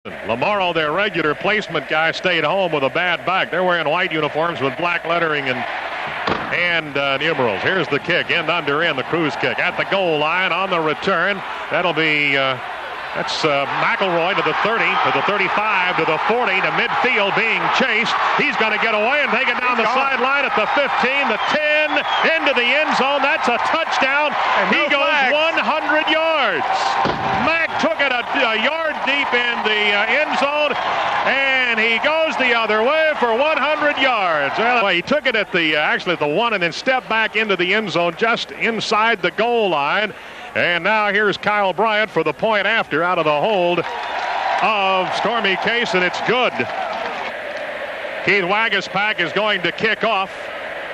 Lamaro, their regular placement guy, stayed home with a bad back. They're wearing white uniforms with black lettering and numerals. Here's the kick, end under end, the cruise kick at the goal line on the return. That'll be that's McElroy to the 30, to the 35, to the 40, to midfield being chased. He's going to get away and take it down the sideline at the 15, the 10, into the end zone. That's a touchdown. And he goes 100 yards. Mack took it a yard deep in the end zone, and he goes the other way for 100 yards. Well, he took it at the actually at the 1 and then stepped back into the end zone just inside the goal line. And now here's Kyle Bryant for the point after out of the hold of Stormy Case, and it's good. Keith Waguespack is going to kick off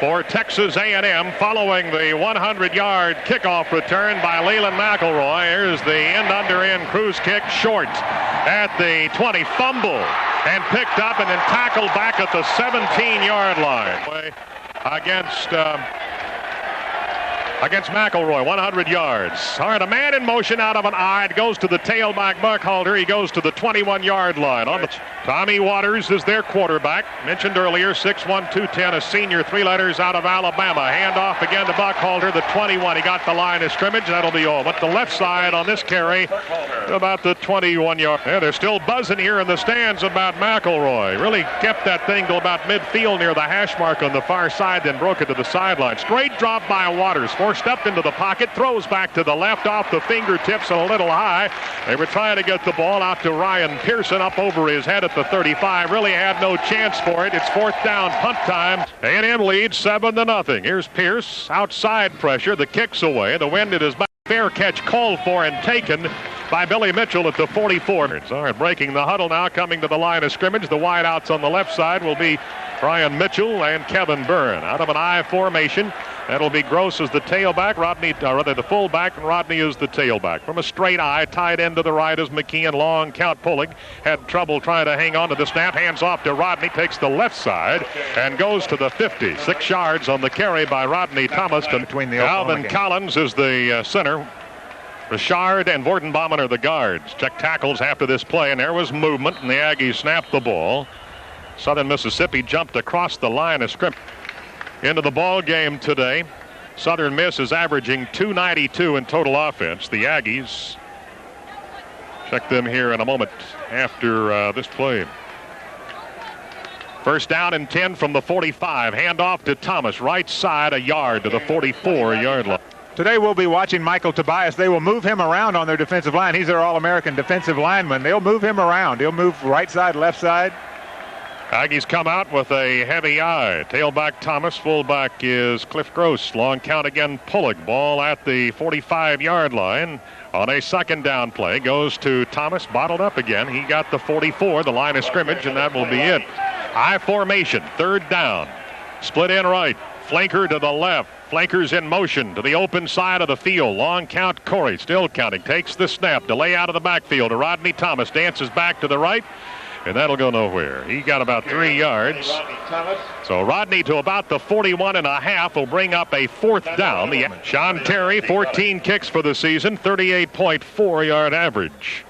for Texas A&M following the 100-yard kickoff return by Leland McElroy. Here's the end-under-end cruise kick short at the 20. Fumble and picked up and then tackled back at the 17-yard line against McElroy, 100 yards. All right, a man in motion out of an eye. It goes to the tailback Buckhalter. He goes to the 21-yard line. Tommy Waters is their quarterback. Mentioned earlier, 6'1", 210, a senior, 3 letters out of Alabama. Handoff again to Buckhalter, the 21. He got the line of scrimmage. That'll be all. But the left side on this carry, about the 21-yard. Yeah, they're still buzzing here in the stands about McElroy. Really kept that thing to about midfield near the hash mark on the far side, then broke it to the sideline. Straight drop by Waters. Forced up into the pocket, throws back to the left off the fingertips and a little high. They were trying to get the ball out to Ryan Pearson up over his head at the 35. Really had no chance for it. It's 4th down, punt time. A&M leads 7-0. Here's Pierce, outside pressure. The kick's away. The wind at his back. Fair catch called for and taken by Billy Mitchell at the 44. All right, breaking the huddle now, coming to the line of scrimmage. The wideouts on the left side will be Brian Mitchell and Kevin Byrne. Out of an I formation, that'll be Gross as the tailback, the fullback, and Rodney is the tailback. From a straight I, tight end to the right is McKeon. Long count pulling. Had trouble trying to hang on to the snap. Hands off to Rodney, takes the left side and goes to the 50. 6 yards on the carry by Rodney Thomas. Between the Alvin Collins is the center. Richard and Vortenbaum are the guards. Check tackles after this play, and there was movement, and the Aggies snapped the ball. Southern Mississippi jumped across the line of scrimmage into the ball game today. Southern Miss is averaging 292 in total offense. The Aggies, check them here in a moment after this play. First down and 10 from the 45. Handoff to Thomas, right side, a yard to the 44-yard line. Today we'll be watching Michael Tobias. They will move him around on their defensive line. He's their All-American defensive lineman. They'll move him around. He'll move right side, left side. Aggies come out with a heavy eye. Tailback Thomas, fullback is Cliff Gross. Long count again, Pullig. Ball at the 45-yard line on a 2nd down play. Goes to Thomas, bottled up again. He got the 44, the line of scrimmage, and that will be it. I formation, 3rd down. Split in right. Flanker to the left. Flankers in motion to the open side of the field. Long count, Corey still counting. Takes the snap. Delay out of the backfield to Rodney Thomas. Dances back to the right. And that'll go nowhere. He got about 3 yards. So Rodney to about the 41.5 will bring up a 4th down. Sean Terry, 14 kicks for the season, 38.4-yard average.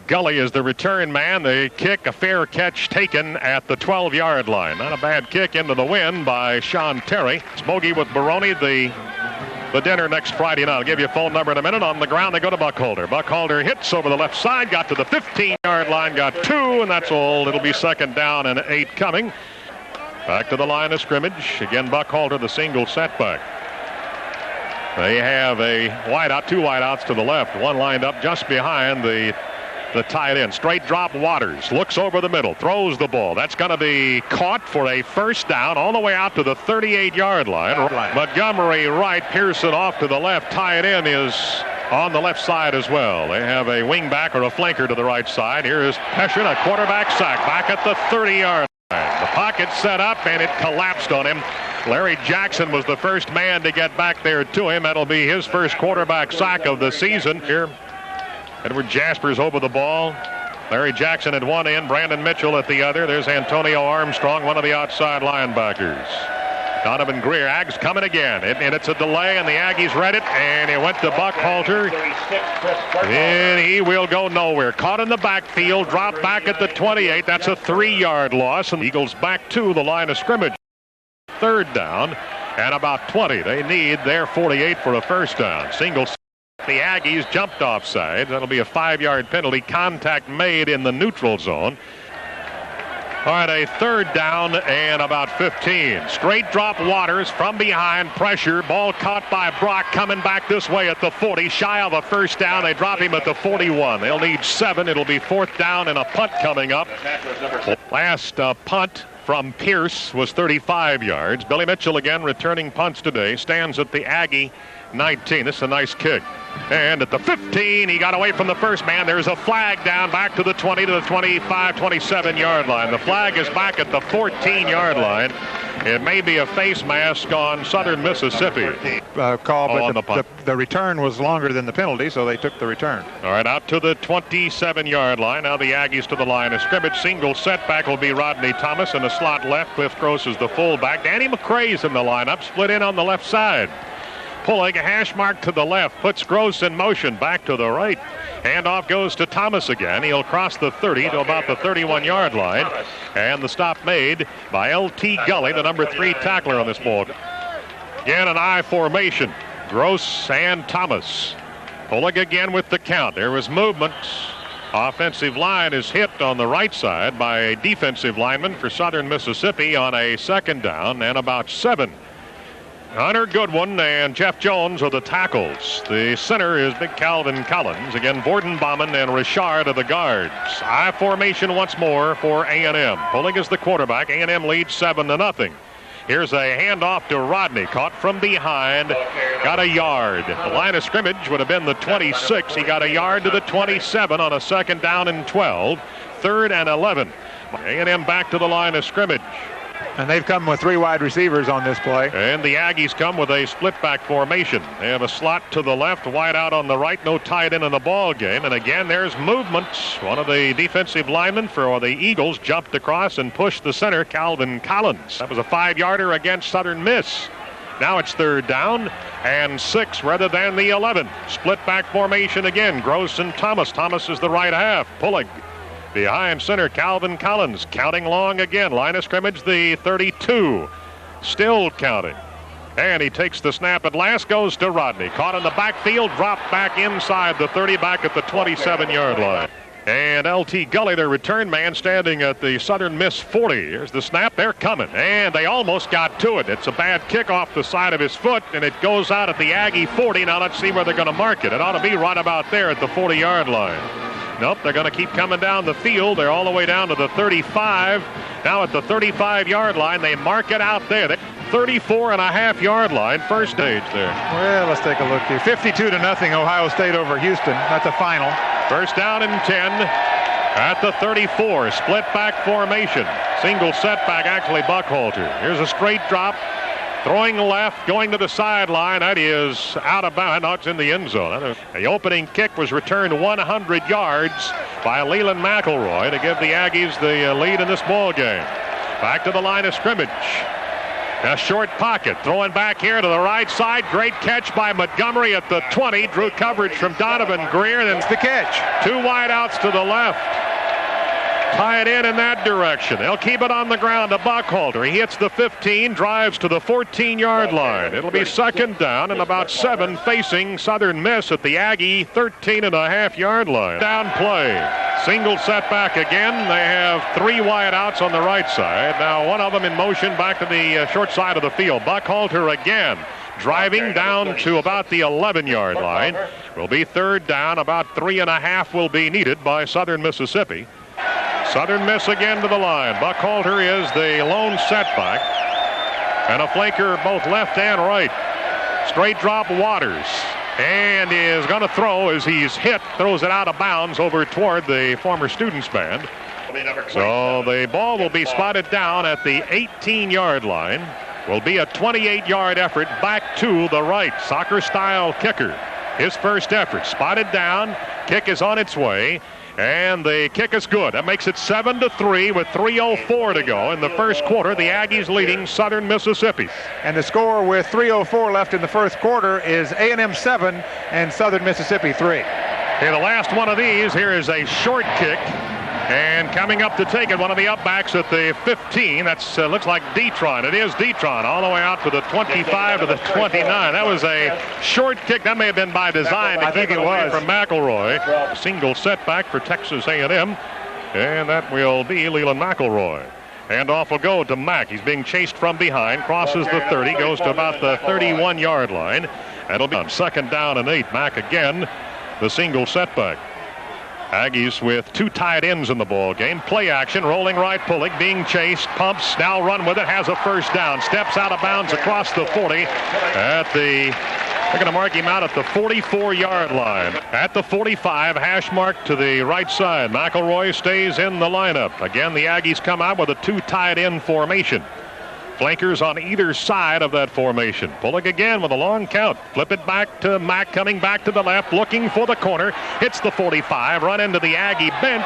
Gully is the return man. The kick, a fair catch taken at the 12-yard line. Not a bad kick into the wind by Sean Terry. Smokey with Baroni, the dinner next Friday night. I'll give you a phone number in a minute. On the ground, they go to Buckhalter. Buckhalter hits over the left side, got to the 15-yard line, got 2, and that's all. It'll be 2nd down and 8 coming. Back to the line of scrimmage. Again, Buckhalter, the single setback. They have a wideout, 2 wideouts to the left. One lined up just behind the tight end. Straight drop Waters. Looks over the middle. Throws the ball. That's going to be caught for a 1st down all the way out to the 38-yard line. Montgomery right. Pearson off to the left. Tight end is on the left side as well. They have a wingback or a flanker to the right side. Here is Peschin, a quarterback sack back at the 30-yard line. The pocket set up and it collapsed on him. Larry Jackson was the first man to get back there to him. That'll be his first quarterback sack of the season. Here, Edward Jaspers over the ball. Larry Jackson at one end, Brandon Mitchell at the other. There's Antonio Armstrong, one of the outside linebackers. Donovan Greer. Ags coming again. And it's a delay, and the Aggies read it, and it went to Buckhalter. And he will go nowhere. Caught in the backfield, dropped back at the 28. That's a 3-yard loss, and Eagles back to the line of scrimmage. Third down and about 20. They need their 48 for a first down. Single. The Aggies jumped offside. That'll be a 5-yard penalty. Contact made in the neutral zone. All right, a third down and about 15. Straight drop Waters from behind. Pressure. Ball caught by Brock coming back this way at the 40. Shy of a first down. They drop him at the 41. They'll need 7. It'll be fourth down and a punt coming up. Last punt from Pierce was 35 yards. Billy Mitchell again returning punts today. Stands at the Aggie 19. This is a nice kick. And at the 15, he got away from the first man. There's a flag down back to the 20 to the 25, 27-yard line. The flag is back at the 14-yard line. It may be a face mask on Southern Mississippi. Call, but the return was longer than the penalty, so they took the return. All right, out to the 27-yard line. Now the Aggies to the line of scrimmage. Single setback will be Rodney Thomas in the slot left. Cliff Gross is the fullback. Danny McCray's in the lineup, split in on the left side. Pulling a hash mark to the left, puts Gross in motion back to the right. Handoff goes to Thomas again. He'll cross the 30 to about the 31-yard line. And the stop made by L.T. Gully, the number 3 tackler on this ball. Again, an I formation. Gross and Thomas. Pulling again with the count. There was movement. Offensive line is hit on the right side by a defensive lineman for Southern Mississippi on a second down and about 7. Hunter Goodwin and Jeff Jones are the tackles. The center is Big Calvin Collins. Again, Borden Bauman and Richard are the guards. I formation once more for A&M. Pulling is the quarterback. A&M leads 7-0. Here's a handoff to Rodney. Caught from behind. Got a yard. The line of scrimmage would have been the 26. He got a yard to the 27 on a second down and 12. Third and 11. A&M back to the line of scrimmage. And they've come with 3 wide receivers on this play. And the Aggies come with a split back formation. They have a slot to the left, wide out on the right, no tight end in the ball game. And again, there's movement. One of the defensive linemen for the Eagles jumped across and pushed the center, Calvin Collins. That was a 5-yarder against Southern Miss. Now it's third down and 6 rather than the 11. Split back formation again. Gross and Thomas. Thomas is the right half. Pulling. Behind center, Calvin Collins counting long again. Line of scrimmage, the 32. Still counting. And he takes the snap at last, goes to Rodney. Caught in the backfield, dropped back inside the 30, back at the 27-yard line. And L.T. Gully, their return man, standing at the Southern Miss 40. Here's the snap. They're coming. And they almost got to it. It's a bad kick off the side of his foot, and it goes out at the Aggie 40. Now let's see where they're going to mark it. It ought to be right about there at the 40-yard line. Nope, they're going to keep coming down the field. They're all the way down to the 35. Now at the 35-yard line, they mark it out there. 34.5-yard line, first stage there. Well, let's take a look here. 52-0, Ohio State over Houston. That's a final. First down and 10 at the 34. Split back formation. Single setback, actually Buckhalter. Here's a straight drop. Throwing left, going to the sideline. That is out of bounds. No, it's in the end zone. The opening kick was returned 100 yards by Leland McElroy to give the Aggies the lead in this ball game. Back to the line of scrimmage. A short pocket. Throwing back here to the right side. Great catch by Montgomery at the 20. Drew coverage from Donovan Greer. Then the catch. 2 wideouts to the left. Tie it in that direction. They'll keep it on the ground to Buckhalter. He hits the 15, drives to the 14-yard line. It'll be second down and about 7 facing Southern Miss at the Aggie 13.5-yard line. Down play. Single setback again. They have 3 wideouts on the right side. Now one of them in motion back to the short side of the field. Buckhalter again. Driving down to about the 11-yard line. Will be third down. About 3.5 will be needed by Southern Mississippi. Southern Miss again to the line. Buckhalter is the lone setback. And a flanker both left and right. Straight drop Waters. And is going to throw as he's hit. Throws it out of bounds over toward the former students band. So the ball will be spotted down at the 18-yard line. Will be a 28-yard effort back to the right. Soccer-style kicker. His first effort. Spotted down. Kick is on its way. And the kick is good. That makes it 7-3 with 3:04 to go in the first quarter. The Aggies leading Southern Mississippi. And the score with 3:04 left in the first quarter is A&M 7 and Southern Mississippi 3. Okay, the last one of these here is a short kick. And coming up to take it, one of the upbacks at the 15. That's looks like Detron. It is Detron, all the way out to the 25 to the 29. That was a short kick. That may have been by design to keep it away from McElroy. Single setback for Texas A&M, and that will be Leland McElroy. Handoff will go to Mack. He's being chased from behind, crosses the 30, goes to about the 31-yard line. That'll be on 2nd down and 8. Mack again, the single setback. Aggies with 2 tight ends in the ball game. Play action, rolling right, Pulig being chased, pumps, now run with it, has a first down, steps out of bounds across the 40 at the, they're going to mark him out at the 44-yard line. At the 45, hash mark to the right side. McElroy stays in the lineup. Again, the Aggies come out with a 2 tight end formation. Flankers on either side of that formation. Pulig again with a long count. Flip it back to Mack, coming back to the left, looking for the corner. Hits the 45, run into the Aggie bench.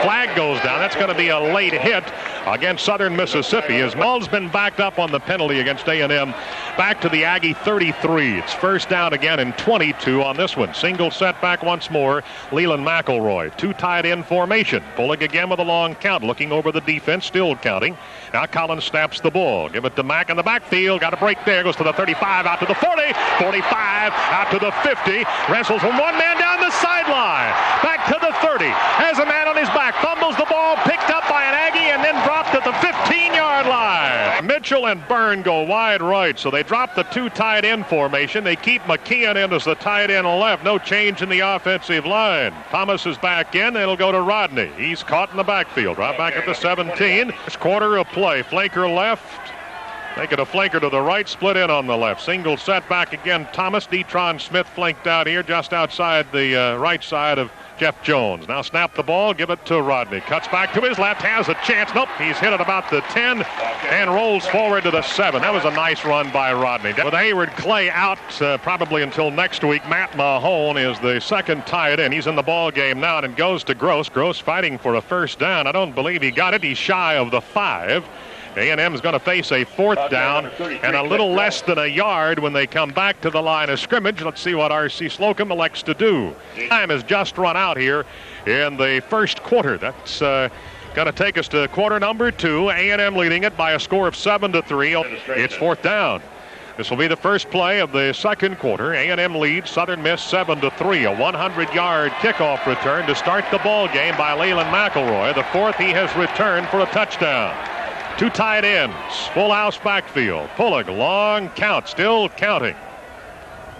Flag goes down. That's going to be a late hit against Southern Mississippi, as Mull's been backed up on the penalty against A&M. Back to the Aggie 33. It's first down again and 22 on this one. Single setback once more. Leland McElroy. 2 tight end formation. Pulig again with a long count, looking over the defense, still counting. Now Collins snaps the ball. Give it to Mack in the backfield. Got a break there. Goes to the 35, out to the 40. 45, out to the 50. Wrestles from one man down the sideline. Back to the 30. Has a man on his back. Fumbles the ball. Picked up by an Aggie and then dropped at the 15-yard line. Mitchell and Byrne go wide right. So they drop the 2 tight end formation. They keep McKeon in as the tight end left. No change in the offensive line. Thomas is back in. It'll go to Rodney. He's caught in the backfield. Right back at the 17. First quarter of play. Flanker left. Make it a flanker to the right, split in on the left. Single setback again. Thomas. Detron Smith flanked out here just outside the right side of Jeff Jones. Now snap the ball, give it to Rodney. Cuts back to his left, has a chance. Nope, he's hit at about the 10 and rolls forward to the 7. That was a nice run by Rodney. With Hayward Clay out probably until next week, Matt Mahone is the second tight end. He's in the ball game now and goes to Gross. Gross fighting for a first down. I don't believe he got it. He's shy of the 5. A&M is going to face a 4th down and a little less than a yard when they come back to the line of scrimmage. Let's see what R.C. Slocum elects to do. Time has just run out here in the first quarter. That's going to take us to quarter number 2. A&M leading it by a score of 7-3. It's 4th down. This will be the first play of the second quarter. A&M leads Southern Miss 7-3. A 100-yard kickoff return to start the ball game by Leland McElroy. The 4th he has returned for a touchdown. 2 tight ends, full house backfield. Pulig, long count, still counting.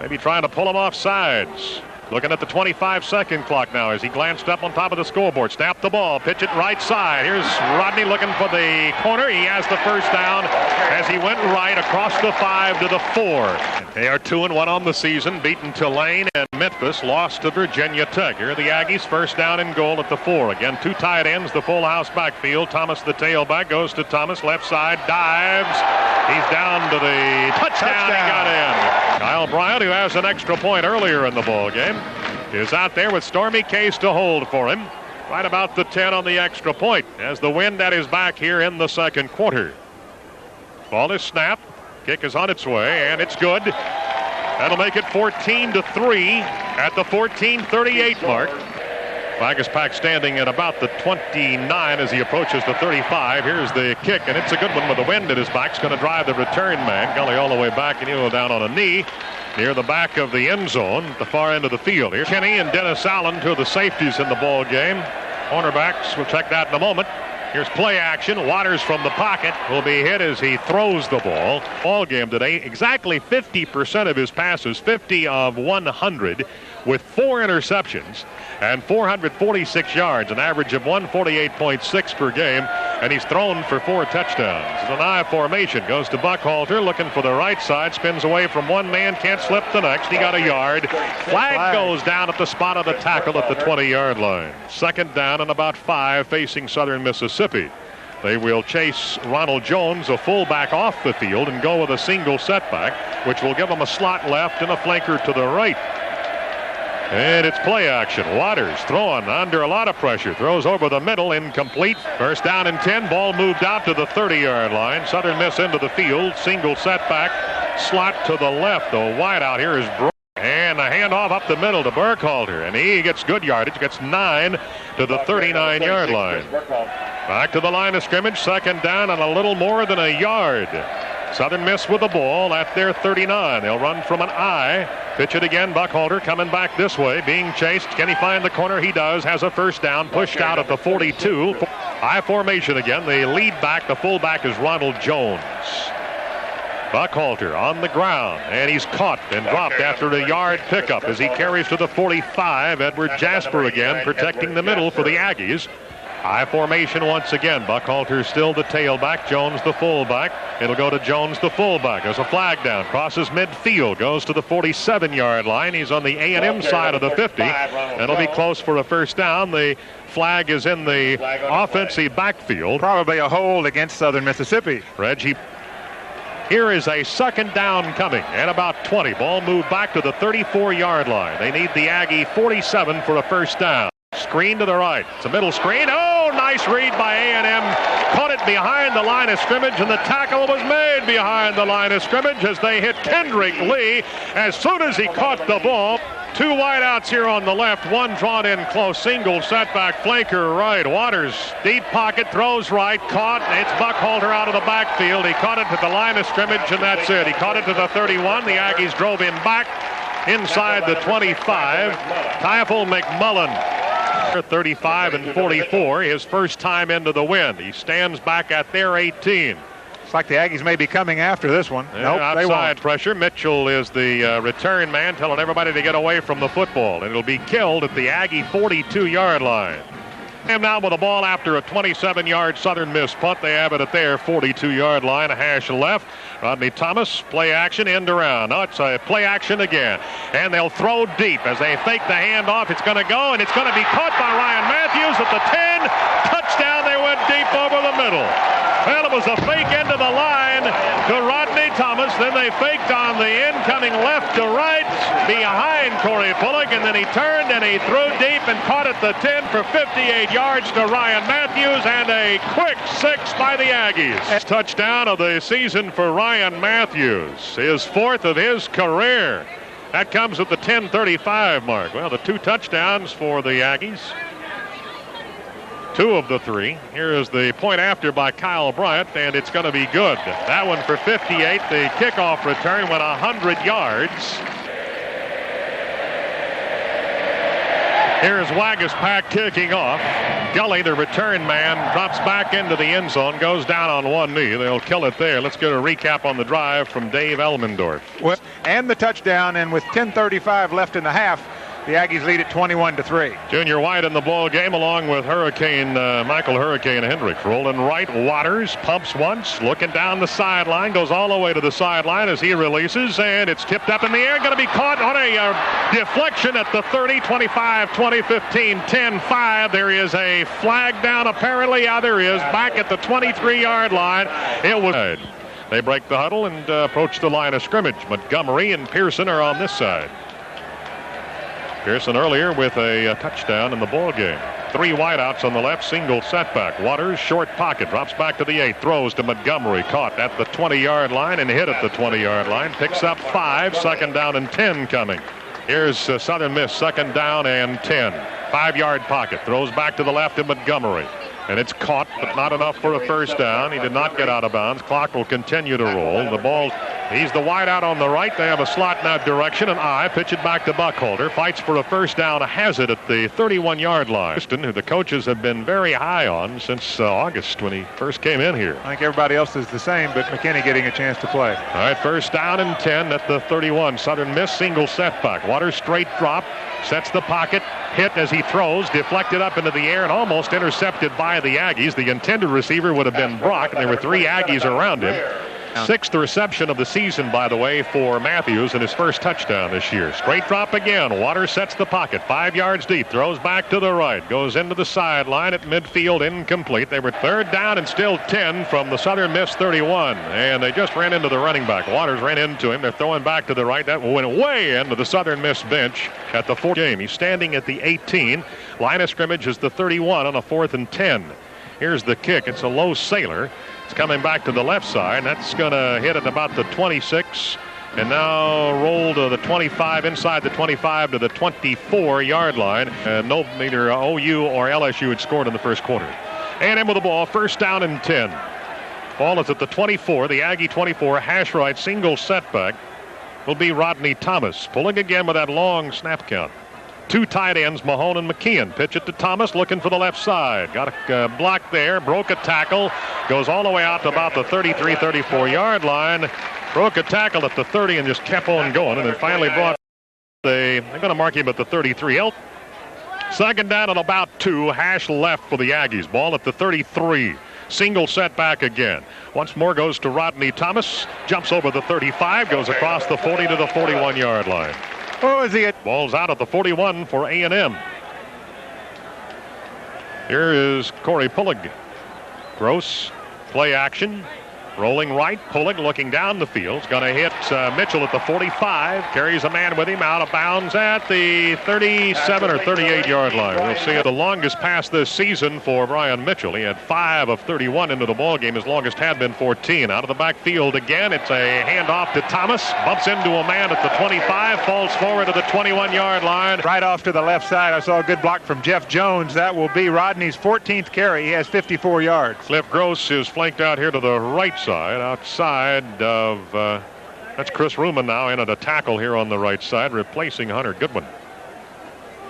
Maybe trying to pull him off sides. Looking at the 25-second clock now as he glanced up on top of the scoreboard. Snap the ball, pitch it right side. Here's Rodney looking for the corner. He has the first down as he went right across the 5 to the 4. They are 2-1 on the season, beaten Tulane and Memphis, lost to Virginia Tech. Here are the Aggies, first down and goal at the 4. Again, 2 tight ends, the full house backfield. Thomas, the tailback, goes to Thomas, left side, dives. He's down to the touchdown. He got in. Kyle Bryant, who has an extra point earlier in the ball game, is out there with Stormy Case to hold for him. Right about the 10 on the extra point as the wind at his back here in the second quarter. Ball is snapped. Kick is on its way, and it's good. That'll make it 14-3 at the 14:38 mark. Flag standing at about the 29 as he approaches the 35. Here's the kick, and it's a good one with the wind at his back. It's going to drive the return man. Gully all the way back, and he'll go down on a knee near the back of the end zone at the far end of the field. Here, Kenny and Dennis Allen, 2 of the safeties in the ball game. Cornerbacks, we'll check that in a moment. Here's play action. Waters from the pocket will be hit as he throws the ball. Ball game today, exactly 50% of his passes, 50 of 100, with 4 interceptions and 446 yards, an average of 148.6 per game, and he's thrown for 4 touchdowns. It's an I formation. Goes to Buckhalter, looking for the right side, spins away from one man, can't slip the next. He got a yard. Flag goes down at the spot of the tackle at the 20-yard line. Second down and about 5 facing Southern Mississippi. They will chase Ronald Jones, a fullback, off the field and go with a single setback, which will give them a slot left and a flanker to the right. And it's play action. Waters throwing under a lot of pressure. Throws over the middle, incomplete. First down and 10. Ball moved out to the 30-yard line. Southern Miss into the field. Single setback. Slot to the left. The wide out here is broken. And a handoff up the middle to Burkhalter. And he gets good yardage. Gets 9 to the 39-yard line. Back to the line of scrimmage. Second down and a little more than a yard. Southern Miss with the ball at their 39. They'll run from an I. Pitch it again. Burkhalter coming back this way. Being chased. Can he find the corner? He does. Has a first down. Pushed out at the 42. I formation again. The lead back, the fullback, is Ronald Jones. Burkhalter on the ground, and he's caught and dropped after a yard pickup as he carries to the 45. Edward Jasper again protecting the middle for the Aggies. I formation once again. Burkhalter still the tailback. Jones the fullback. It'll go to Jones the fullback. There's a flag down. Crosses midfield. Goes to the 47-yard line. He's on the A&M side of the 50. It'll be close for a first down. The flag is in the offensive backfield. Probably a hold against Southern Mississippi. Reggie. Here is a second down coming at about 20. Ball moved back to the 34-yard line. They need the Aggie 47 for a first down. Screen to the right. It's a middle screen. Oh, nice read by A&M. Caught it behind the line of scrimmage, and the tackle was made behind the line of scrimmage as they hit Kendrick Lee as soon as he caught the ball. Two wideouts here on the left. One drawn in close. Single setback. Flaker right. Waters deep pocket. Throws right. Caught. It's Burkhalter out of the backfield. He caught it to the line of scrimmage, and that's it. He caught it to the 31. The Aggies drove him back inside the 25. Teifel McMullen. 35 and 44, his first time into the wind. He stands back at their 18. It's like the Aggies may be coming after this one. Nope, they won't. Pressure. Mitchell is the return man telling everybody to get away from the football. And it'll be killed at the Aggie 42-yard line. And now with the ball after a 27-yard Southern Miss punt. They have it at their 42-yard line, a hash left. Rodney Thomas, play action, end around. No, it's a play action again. And they'll throw deep as they fake the handoff. It's going to go, and it's going to be caught by Ryan Matthews at the 10. Touchdown, they went deep over the middle. Well, it was a fake into the line to Rodney Thomas. Then they faked on the incoming left to right behind Corey Pullock, and then he turned and he threw deep and caught at the 10 for 58 yards to Ryan Matthews, and a quick 6 by the Aggies. Touchdown of the season for Ryan Matthews, his fourth of his career. That comes at the 10:35 mark. Well, the two touchdowns for the Aggies. Two of the three. Here is the point after by Kyle Bryant, and it's going to be good. That one for 58. The kickoff return went 100 yards. Here's Wagaspack kicking off. Gully, the return man, drops back into the end zone, goes down on one knee. They'll kill it there. Let's get a recap on the drive from Dave Elmendorf. Well, and the touchdown, and with 10:35 left in the half, the Aggies lead at 21-3. Junior White in the ball game along with Michael Hurricane Hendricks. Rolling right, Waters pumps once, looking down the sideline, goes all the way to the sideline as he releases, and it's tipped up in the air, going to be caught on a deflection at the 30, 25, 20, 15, 10, 5. There is a flag down apparently. Yeah, there is, back at the 23-yard line. It was. They break the huddle and approach the line of scrimmage. Montgomery and Pearson are on this side. Pearson earlier with a touchdown in the ball game. Three wideouts on the left, single setback. Waters, short pocket, drops back to the 8, throws to Montgomery, caught at the 20-yard line and hit at the 20-yard line. Picks up 5, second down and 10 coming. Here's Southern Miss, second down and 10. 5-yard pocket, throws back to the left to Montgomery. And it's caught, but not enough for a first down. He did not get out of bounds. Clock will continue to roll. The ball, he's the wide out on the right. They have a slot in that direction. And pitch it back to Burkhalter. Fights for a first down, has it at the 31-yard line. Who the coaches have been very high on since August when he first came in here. I think everybody else is the same, but McKinney getting a chance to play. All right, first down and 10 at the 31. Southern Miss, single setback. Waters straight drop. Sets the pocket, hit as he throws, deflected up into the air and almost intercepted by the Aggies. The intended receiver would have been Brock, and there were 3 Aggies around him. Sixth reception of the season, by the way, for Matthews, and his first touchdown this year. Straight drop again. Waters sets the pocket. 5 yards deep. Throws back to the right. Goes into the sideline at midfield. Incomplete. They were third down and still 10 from the Southern Miss 31. And they just ran into the running back. Waters ran into him. They're throwing back to the right. That went way into the Southern Miss bench at the 4th game. He's standing at the 18. Line of scrimmage is the 31 on a 4th and 10. Here's the kick. It's a low sailor. It's coming back to the left side. That's going to hit at about the 26 and now roll to the 25, inside the 25 to the 24-yard line. And neither OU or LSU had scored in the first quarter. A&M with the ball, first down and 10. Ball is at the 24, the Aggie 24, hash right, single setback will be Rodney Thomas. Pulling again with that long snap count. 2 tight ends, Mahone and McKeon. Pitch it to Thomas, looking for the left side. Got a block there, broke a tackle, goes all the way out to about the 33, 34-yard line. Broke a tackle at the 30 and just kept on going, and then finally brought they're going to mark him at the 33. Second down and about 2, hash left for the Aggies. Ball at the 33. Single setback again. Once more goes to Rodney Thomas. Jumps over the 35, goes across the 40 to the 41-yard line. Oh, is he at? Ball's out at the 41 for A&M. Here is Corey Pullig. Gross, play action. Rolling right, Pullig looking down the field. He's going to hit Mitchell at the 45. Carries a man with him out of bounds at the 37 or 38-yard line. We'll see the longest pass this season for Brian Mitchell. He had 5 of 31 into the ball game. His longest had been 14. Out of the backfield again. It's a handoff to Thomas. Bumps into a man at the 25. Falls forward to the 21-yard line. Right off to the left side. I saw a good block from Jeff Jones. That will be Rodney's 14th carry. He has 54 yards. Cliff Gross is flanked out here to the right side, outside of that's Chris Ruman now in at a tackle here on the right side, replacing Hunter Goodwin.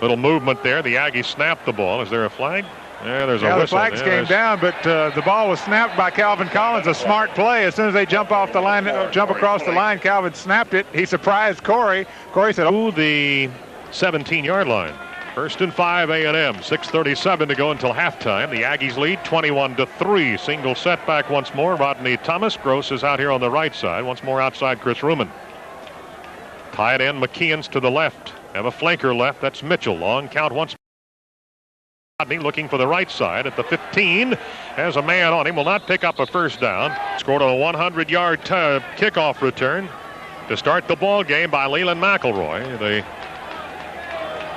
Little movement there. The Aggies snapped the ball. Is there a flag? Yeah, there's a whistle. The flags came down, but the ball was snapped by Calvin Collins. A smart play. As soon as they jump off the line, jump across the line, Calvin snapped it. He surprised Corey. Corey said, "Oh, the 17-yard line." First and 5, A&M. 6:37 to go until halftime. The Aggies lead 21-3. Single setback once more. Rodney Thomas. Gross is out here on the right side. Once more outside Chris Ruman. Tight end McKeon's to the left. Have a flanker left. That's Mitchell. Long count once. Rodney looking for the right side at the 15. Has a man on him. Will not pick up a first down. Scored on a 100-yard kickoff return to start the ball game by Leland McElroy. The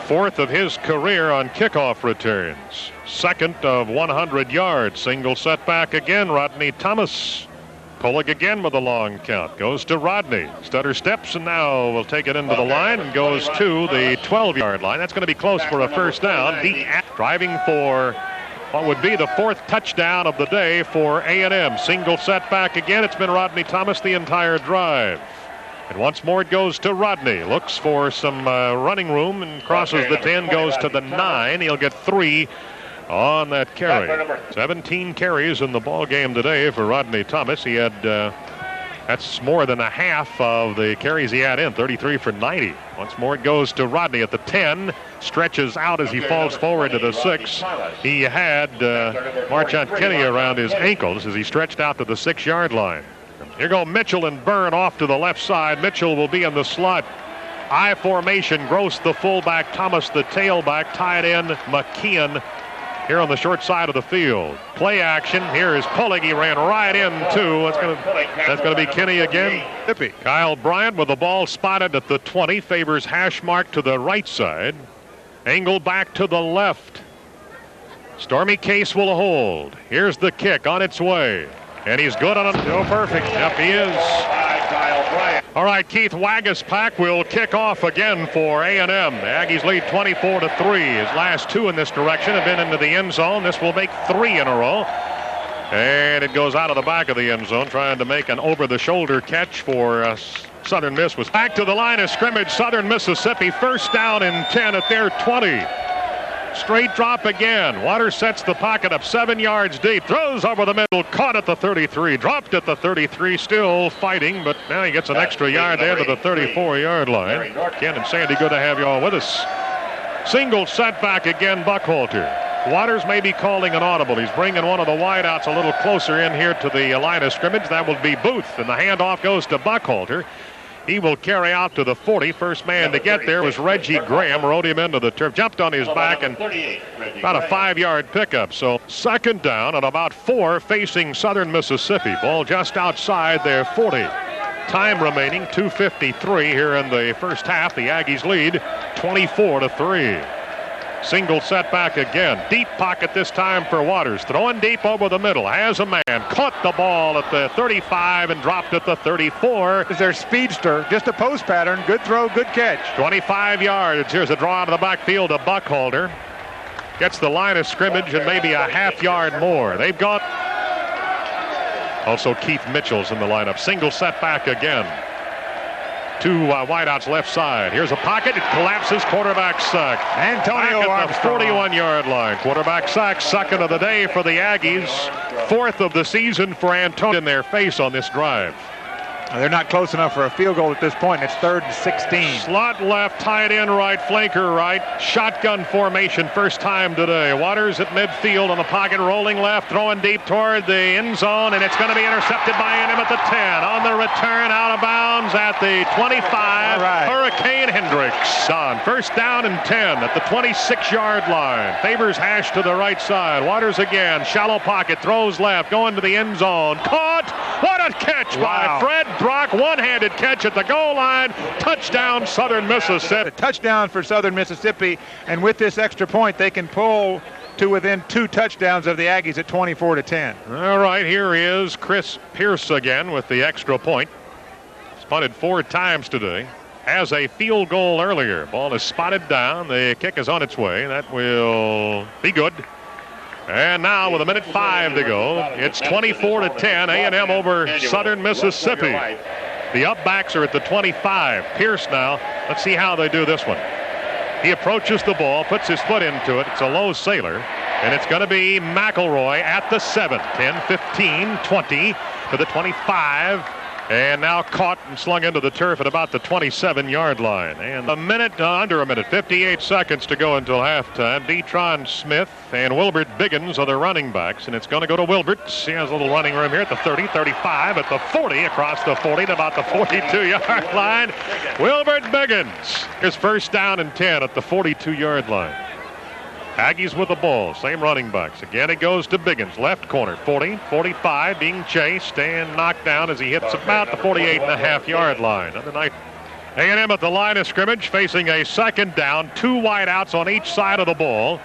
4th of his career on kickoff returns. 2nd of 100 yards. Single setback again. Rodney Thomas. Pullig again with a long count. Goes to Rodney. Stutter steps and now will take it into the line and goes to the 12-yard line. That's going to be close for a first down. Driving for what would be the 4th touchdown of the day for A&M. Single setback again. It's been Rodney Thomas the entire drive. And once more it goes to Rodney. Looks for some running room and crosses the 10, goes to the 9. He'll get 3 on that carry. 17 carries in the ball game today for Rodney Thomas. He had, that's more than a half of the carries he had in, 33 for 90. Once more it goes to Rodney at the 10. Stretches out as he falls forward to the 6. He had Marchant Kenny around his ankles as he stretched out to the 6-yard line. Here go Mitchell and Byrne off to the left side. Mitchell will be in the slot. I formation. Gross the fullback, Thomas the tailback, tight end McKeon here on the short side of the field. Play action. Here is Pullig. He ran right into. That's going to be Kenny again. Kyle Bryant with the ball spotted at the 20. Favors hash mark to the right side. Angle back to the left. Stormy Case will hold. Here's the kick on its way. And he's good on it. Still perfect. Yep, he is. All right, Keith Waguespack will kick off again for A&M. The Aggies lead 24-3. His last 2 in this direction have been into the end zone. This will make 3 in a row. And it goes out of the back of the end zone, trying to make an over-the-shoulder catch for Southern Miss. Was back to the line of scrimmage. Southern Mississippi, first down and 10 at their 20. Straight drop again. Waters sets the pocket up 7 yards deep. Throws over the middle. Caught at the 33. Dropped at the 33. Still fighting, but now he gets an extra yard there to the 34-yard line. Ken and Sandy, good to have you all with us. Single setback again, Buckhalter. Waters may be calling an audible. He's bringing one of the wideouts a little closer in here to the line of scrimmage. That will be Booth, and the handoff goes to Buckhalter. He will carry out to the 40. First man to get there was Reggie Graham. Rode him into the turf, jumped on his back, and about a 5-yard pickup. So second down and about 4 facing Southern Mississippi. Ball just outside their 40. Time remaining, 2:53 here in the first half. The Aggies lead 24-3. Single setback again. Deep pocket this time for Waters. Throwing deep over the middle. Has a man. Caught the ball at the 35 and dropped at the 34. Is their speedster. Just a post pattern. Good throw, good catch. 25 yards. Here's a draw out of the backfield to Buckhalter. Gets the line of scrimmage and maybe a half yard more. They've got also Keith Mitchell's in the lineup. Single setback again. 2 wideouts left side. Here's a pocket. It collapses. Quarterback sack. Antonio Armstrong. The 41-yard line. Quarterback sack. Second of the day for the Aggies. 4th of the season for Antonio in their face on this drive. They're not close enough for a field goal at this point. It's 3rd and 16. Slot left, tight end right, flanker right. Shotgun formation first time today. Waters at midfield on the pocket, rolling left, throwing deep toward the end zone, and it's going to be intercepted by A&M at the 10. On the return, out of bounds at the 25. Right. Hurricane Hendricks on first down and 10 at the 26-yard line. Favors hash to the right side. Waters again, shallow pocket, throws left, going to the end zone. Caught! What a catch by Fred Brock. One-handed catch at the goal line. Touchdown, Southern Mississippi. A touchdown for Southern Mississippi, and with this extra point, they can pull to within 2 touchdowns of the Aggies at 24-10. All right, here is Chris Pierce again with the extra point. Spotted 4 times today. Has a field goal earlier. Ball is spotted down. The kick is on its way. That will be good. And now with 1:05 to go, it's 24-10. A&M over Southern Mississippi. The upbacks are at the 25. Pierce now. Let's see how they do this one. He approaches the ball, puts his foot into it. It's a low sailor. And it's going to be McElroy at the 7. 10, 15, 20 to the 25. And now caught and slung into the turf at about the 27-yard line. And under a minute, 58 seconds to go until halftime. Detron Smith and Wilbert Biggins are the running backs. And it's going to go to Wilbert. He has a little running room here at the 30, 35, at the 40, across the 40 to about the 42-yard line. Wilbert Biggins. His first down and 10 at the 42-yard line. Aggies with the ball, same running backs. Again, it goes to Biggins, left corner, 40, 45, being chased and knocked down as he hits about the 48.5-yard line. A&M at the line of scrimmage, facing a second down, 2 wideouts on each side of the ball.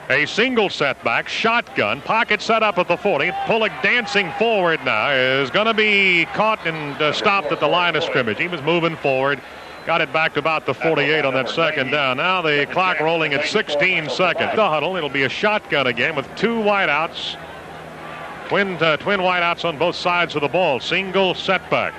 A single setback, shotgun, pocket set up at the 40. Pullick dancing forward now is going to be caught and stopped at the line of scrimmage. He was moving forward. Got it back to about the 48 on that second down. Now the clock rolling at 16 seconds. The huddle, it'll be a shotgun again with 2 wideouts. Twin wideouts on both sides of the ball. Single setback.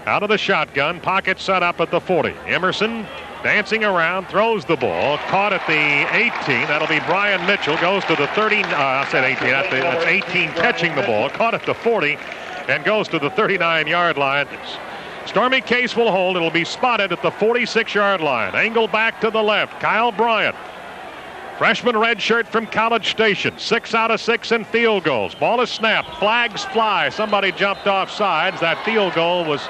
Out of the shotgun, pocket set up at the 40. Emerson dancing around, throws the ball. Caught at the 18. That'll be Brian Mitchell. Goes to the 30. I said 18. That's 18 catching the ball. Caught at the 40 and goes to the 39-yard line. Stormy Case will hold. It'll be spotted at the 46-yard line. Angle back to the left. Kyle Bryant. Freshman redshirt from College Station. 6 out of 6 in field goals. Ball is snapped. Flags fly. Somebody jumped off sides. That field goal was...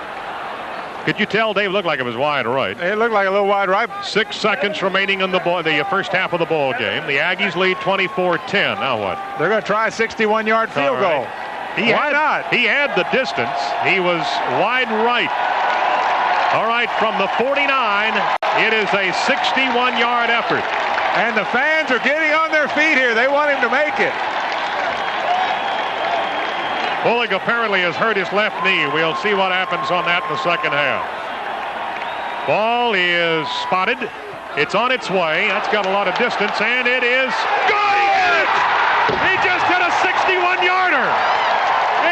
Could you tell, Dave? Looked like it was wide right. It looked like a little wide right. 6 seconds remaining in the first half of the ball game. The Aggies lead 24-10. Now what? They're going to try a 61-yard field goal. Why not? He had the distance. He was wide right. All right, from the 49, it is a 61-yard effort. And the fans are getting on their feet here. They want him to make it. Pullick apparently has hurt his left knee. We'll see what happens on that in the second half. Ball is spotted. It's on its way. That's got a lot of distance, and it is good. He hit it! He just hit a 61-yarder.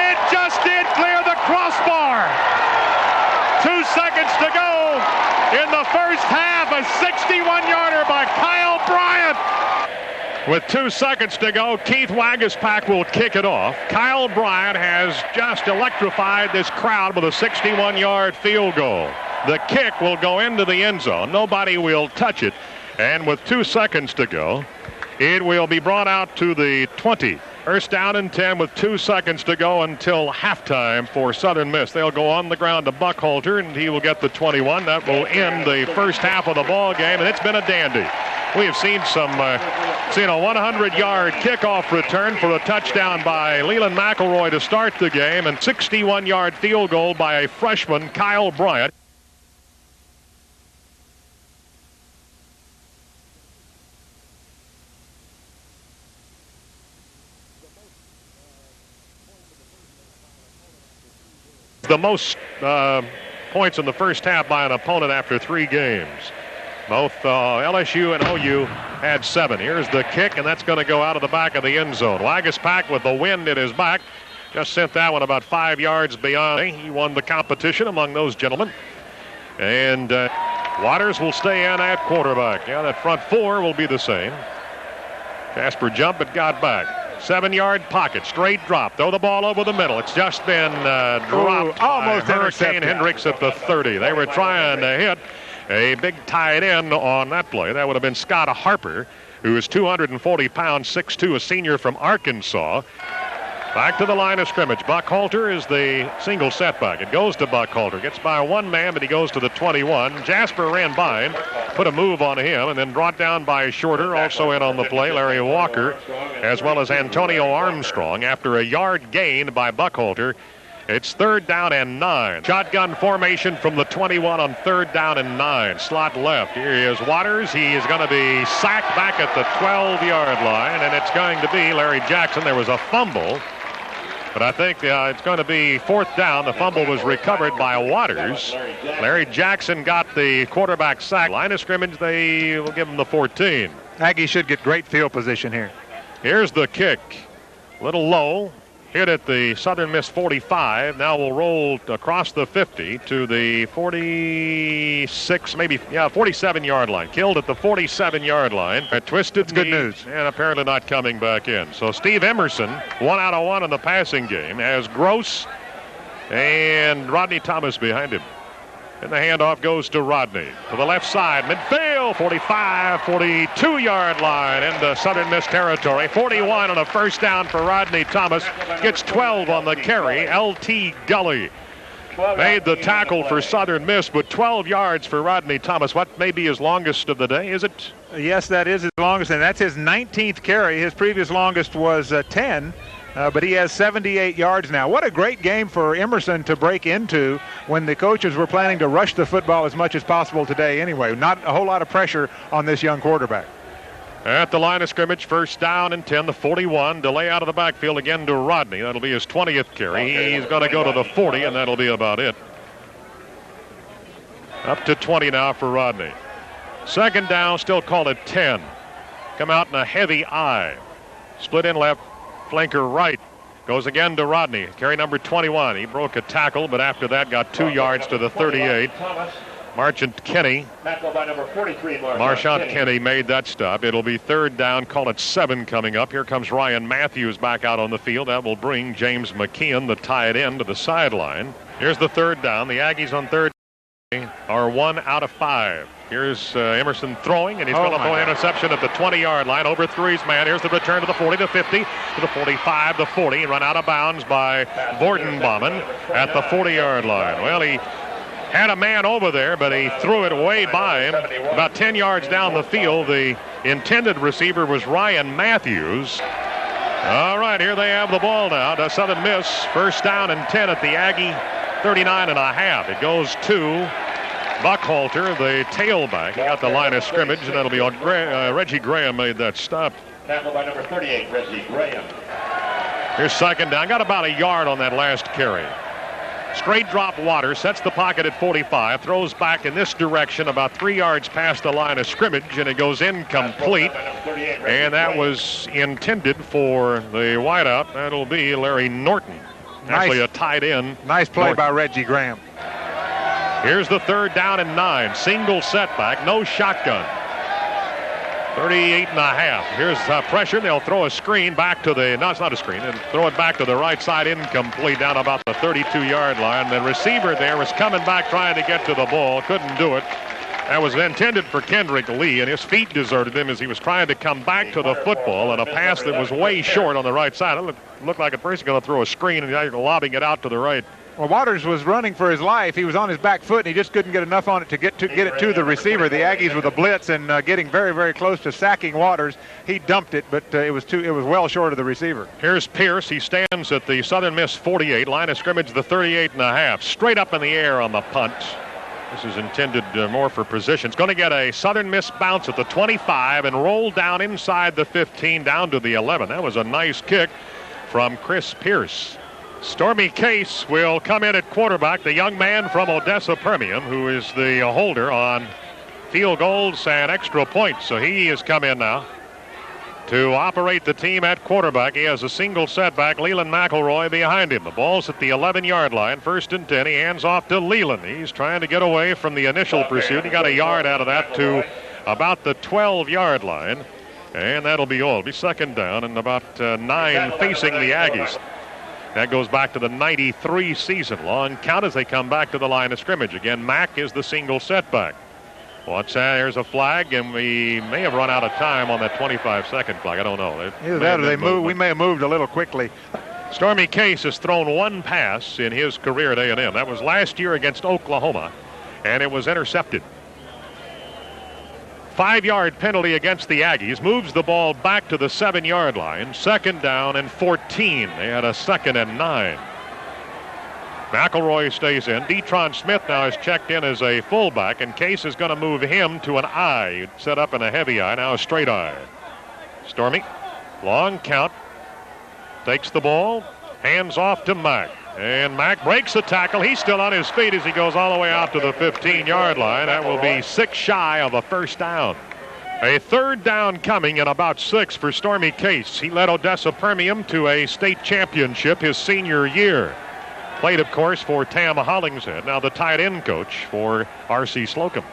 It just did clear the crossbar. 2 seconds to go in the first half. A 61-yarder by Kyle Bryant. With 2 seconds to go, Keith Waguespack will kick it off. Kyle Bryant has just electrified this crowd with a 61-yard field goal. The kick will go into the end zone. Nobody will touch it. And with 2 seconds to go, It will be brought out to the 20. First down and 10 with 2 seconds to go until halftime for Southern Miss. They'll go on the ground to Buckhalter, and he will get the 21. That will end the first half of the ball game, and it's been a dandy. We have seen a 100-yard kickoff return for a touchdown by Leland McElroy to start the game, and 61-yard field goal by a freshman, Kyle Bryant. The most points in the first half by an opponent after 3 games. Both LSU and OU had 7. Here's the kick, and that's going to go out of the back of the end zone. Waguespack with the wind at his back just sent that one about 5 yards beyond. He won the competition among those gentlemen. And Waters will stay in at quarterback. Yeah, that front 4 will be the same. Casper jumped but got back. 7-yard pocket, straight drop. Throw the ball over the middle. It's just been dropped almost by Hurricane Hendricks at the 30. They were trying to hit a big tight end on that play. That would have been Scott Harper, who is 240 pounds, 6'2", a senior from Arkansas. Back to the line of scrimmage. Buckhalter is the single setback. It goes to Buckhalter. Gets by one man, but he goes to the 21. Jasper ran by him, put a move on him, and then brought down by Shorter. Also in on the play, Larry Walker, as well as Antonio Armstrong. After a yard gain by Buckhalter, it's 3rd down and 9. Shotgun formation from the 21 on 3rd down and 9. Slot left. Here is Waters. He is going to be sacked back at the 12-yard line, and it's going to be Larry Jackson. There was a fumble. But I think it's going to be 4th down. The fumble was recovered by Waters. Larry Jackson got the quarterback sack. Line of scrimmage, they will give him the 14. Aggie should get great field position here. Here's the kick. A little low. Hit at the Southern Miss 45. Now we'll roll across the 50 to the 47-yard line. Killed at the 47-yard line. A twisted That's good news. And apparently not coming back in. So Steve Emerson, 1 out of 1 in the passing game, has Gross and Rodney Thomas behind him. And the handoff goes to Rodney. To the left side, midfield, 45, 42-yard line into Southern Miss territory. 41 on a first down for Rodney Thomas. Gets 12 on the carry. L.T. Gully made the tackle for Southern Miss, but 12 yards for Rodney Thomas. What may be his longest of the day, is it? Yes, that is his longest, and that's his 19th carry. His previous longest was 10. But he has 78 yards now. What a great game for Emerson to break into when the coaches were planning to rush the football as much as possible today anyway. Not a whole lot of pressure on this young quarterback. At the line of scrimmage, 1st down and 10, the 41. Delay out of the backfield again to Rodney. That'll be his 20th carry. He's going to go to the 40, and that'll be about it. Up to 20 now for Rodney. 2nd down, still call it 10. Come out in a heavy I. Split in left. Flanker right. Goes again to Rodney. Carry number 21. He broke a tackle, but after that got 2 yards to the 38. Marchant Kenny. Marchant Kenny made that stop. It'll be 3rd down. Call it 7 coming up. Here comes Ryan Matthews back out on the field. That will bring James McKeon, the tight end, to the sideline. Here's the 3rd down. The Aggies on 3rd are 1 out of 5. Here's Emerson throwing, and he's going to throw an interception at the 20-yard line. Overthrew his man. Here's the return to the 40, the 50, to the 45, the 40. Run out of bounds by Vordenbaumen at the 40-yard line. Well, he had a man over there, but he threw it way by him. About 10 yards down the field, the intended receiver was Ryan Matthews. All right, here they have the ball now to Southern Miss. 1st down and 10 at the Aggie 39.5. It goes to Buckhalter, the tailback. He got the line of scrimmage, and that'll be on Reggie Graham made that stop. Tackled by number 38, Reggie Graham. Here's 2nd down. Got about a yard on that last carry. Straight drop Waters, sets the pocket at 45, throws back in this direction about 3 yards past the line of scrimmage, and it goes incomplete. And that was intended for the wideout. That'll be Larry Norton. Actually a tight end. Nice play by Reggie Graham. Here's the 3rd down and 9. Single setback, no shotgun. 38.5. Here's pressure. They'll throw a screen back to the, no, it's not a screen. And throw it back to the right side, incomplete, down about the 32-yard line. The receiver there was coming back trying to get to the ball. Couldn't do it. That was intended for Kendrick Lee, and his feet deserted him as he was trying to come back to the football, and a pass that was way short on the right side. It looked like at first he's going to throw a screen, and now you're lobbing it out to the right. Well, Waters was running for his life. He was on his back foot, and he just couldn't get enough on it to get it to the receiver. The Aggies with a blitz and getting very, very close to sacking Waters. He dumped it, but it was well short of the receiver. Here's Pierce. He stands at the Southern Miss 48, line of scrimmage the 38.5, straight up in the air on the punt. This is intended more for position. It's going to get a Southern Miss bounce at the 25 and roll down inside the 15 down to the 11. That was a nice kick from Chris Pierce. Stormy Case will come in at quarterback, the young man from Odessa Permian, who is the holder on field goals and extra points. So he has come in now to operate the team at quarterback. He has a single setback. Leland McElroy behind him. The ball's at the 11-yard line. 1st and 10. He hands off to Leland. He's trying to get away from the initial pursuit. He got a yard out of that to about the 12-yard line. And that'll be all. It'll be 2nd down and about 9 facing the Aggies. That goes back to the 93 season. Long count as they come back to the line of scrimmage. Again, Mack is the single setback. Watch that. There's a flag, and we may have run out of time on that 25-second flag. I don't know. Either that or they moved. We may have moved a little quickly. Stormy Case has thrown one pass in his career at A&M. That was last year against Oklahoma, and it was intercepted. 5-yard penalty against the Aggies. Moves the ball back to the 7-yard line. 2nd down and 14. They had a 2nd and 9. McElroy stays in. Detron Smith now is checked in as a fullback, and Case is going to move him to an I. Set up in a heavy I, now a straight I. Stormy, long count, takes the ball, hands off to Mack. And Mack breaks the tackle. He's still on his feet as he goes all the way out to the 15-yard line. That will be 6 shy of a 1st down. A 3rd down coming in about 6 for Stormy Case. He led Odessa Permian to a state championship his senior year. Played, of course, for Tam Hollingshead, now the tight end coach for R.C. Slocum.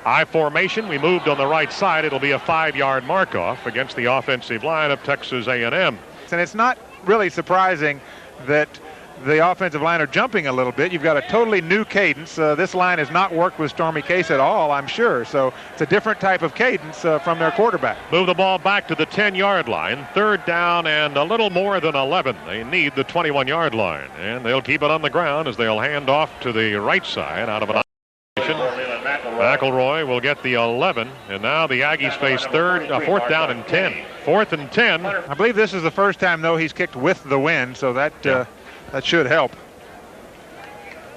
I formation, we moved on the right side. It'll be a 5-yard mark-off against the offensive line of Texas A&M. And it's not really surprising that the offensive line are jumping a little bit. You've got a totally new cadence. This line has not worked with Stormy Case at all, I'm sure. So it's a different type of cadence from their quarterback. Move the ball back to the 10-yard line. 3rd down and a little more than 11. They need the 21-yard line. And they'll keep it on the ground as they'll hand off to the right side out of an option. McElroy will get the 11. And now the Aggies face 4th down and 10. 4th and 10. I believe this is the first time, though, he's kicked with the wind. So that should help.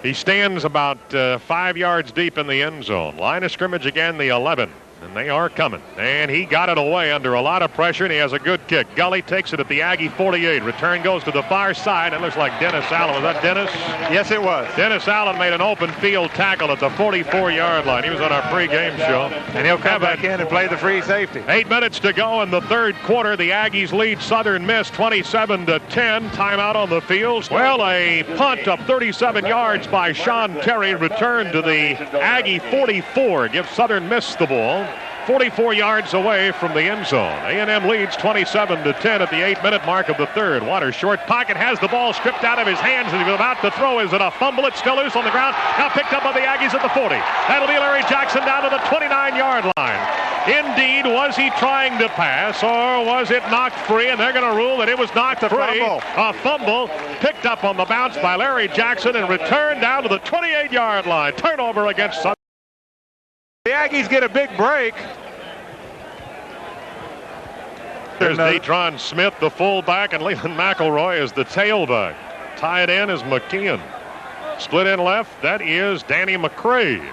He stands about 5 yards deep in the end zone. Line of scrimmage again, the 11. And they are coming. And he got it away under a lot of pressure, and he has a good kick. Gully takes it at the Aggie 48. Return goes to the far side. It looks like Dennis Allen. Was that Dennis? Yes, it was. Dennis Allen made an open field tackle at the 44-yard line. He was on our pregame show. And he'll come back in and play the free safety. 8 minutes to go in the 3rd quarter. The Aggies lead Southern Miss 27-10. Timeout on the field. Well, a punt of 37 yards by Sean Terry. Returned to the Aggie 44. Gives Southern Miss the ball. 44 yards away from the end zone. A&M leads 27-10 at the 8-minute mark of the 3rd. Waters short pocket, has the ball stripped out of his hands, and he's about to throw. Is it a fumble? It's still loose on the ground. Now picked up by the Aggies at the 40. That'll be Larry Jackson down to the 29-yard line. Indeed, was he trying to pass, or was it knocked free? And they're going to rule that it was knocked free. A fumble picked up on the bounce by Larry Jackson and returned down to the 28-yard line. Turnover against Southern. The Aggies get a big break. There's Detron Smith, the fullback, and Leland McElroy is the tailback. Tight end is McKeon. Split in left, that is Danny McCray.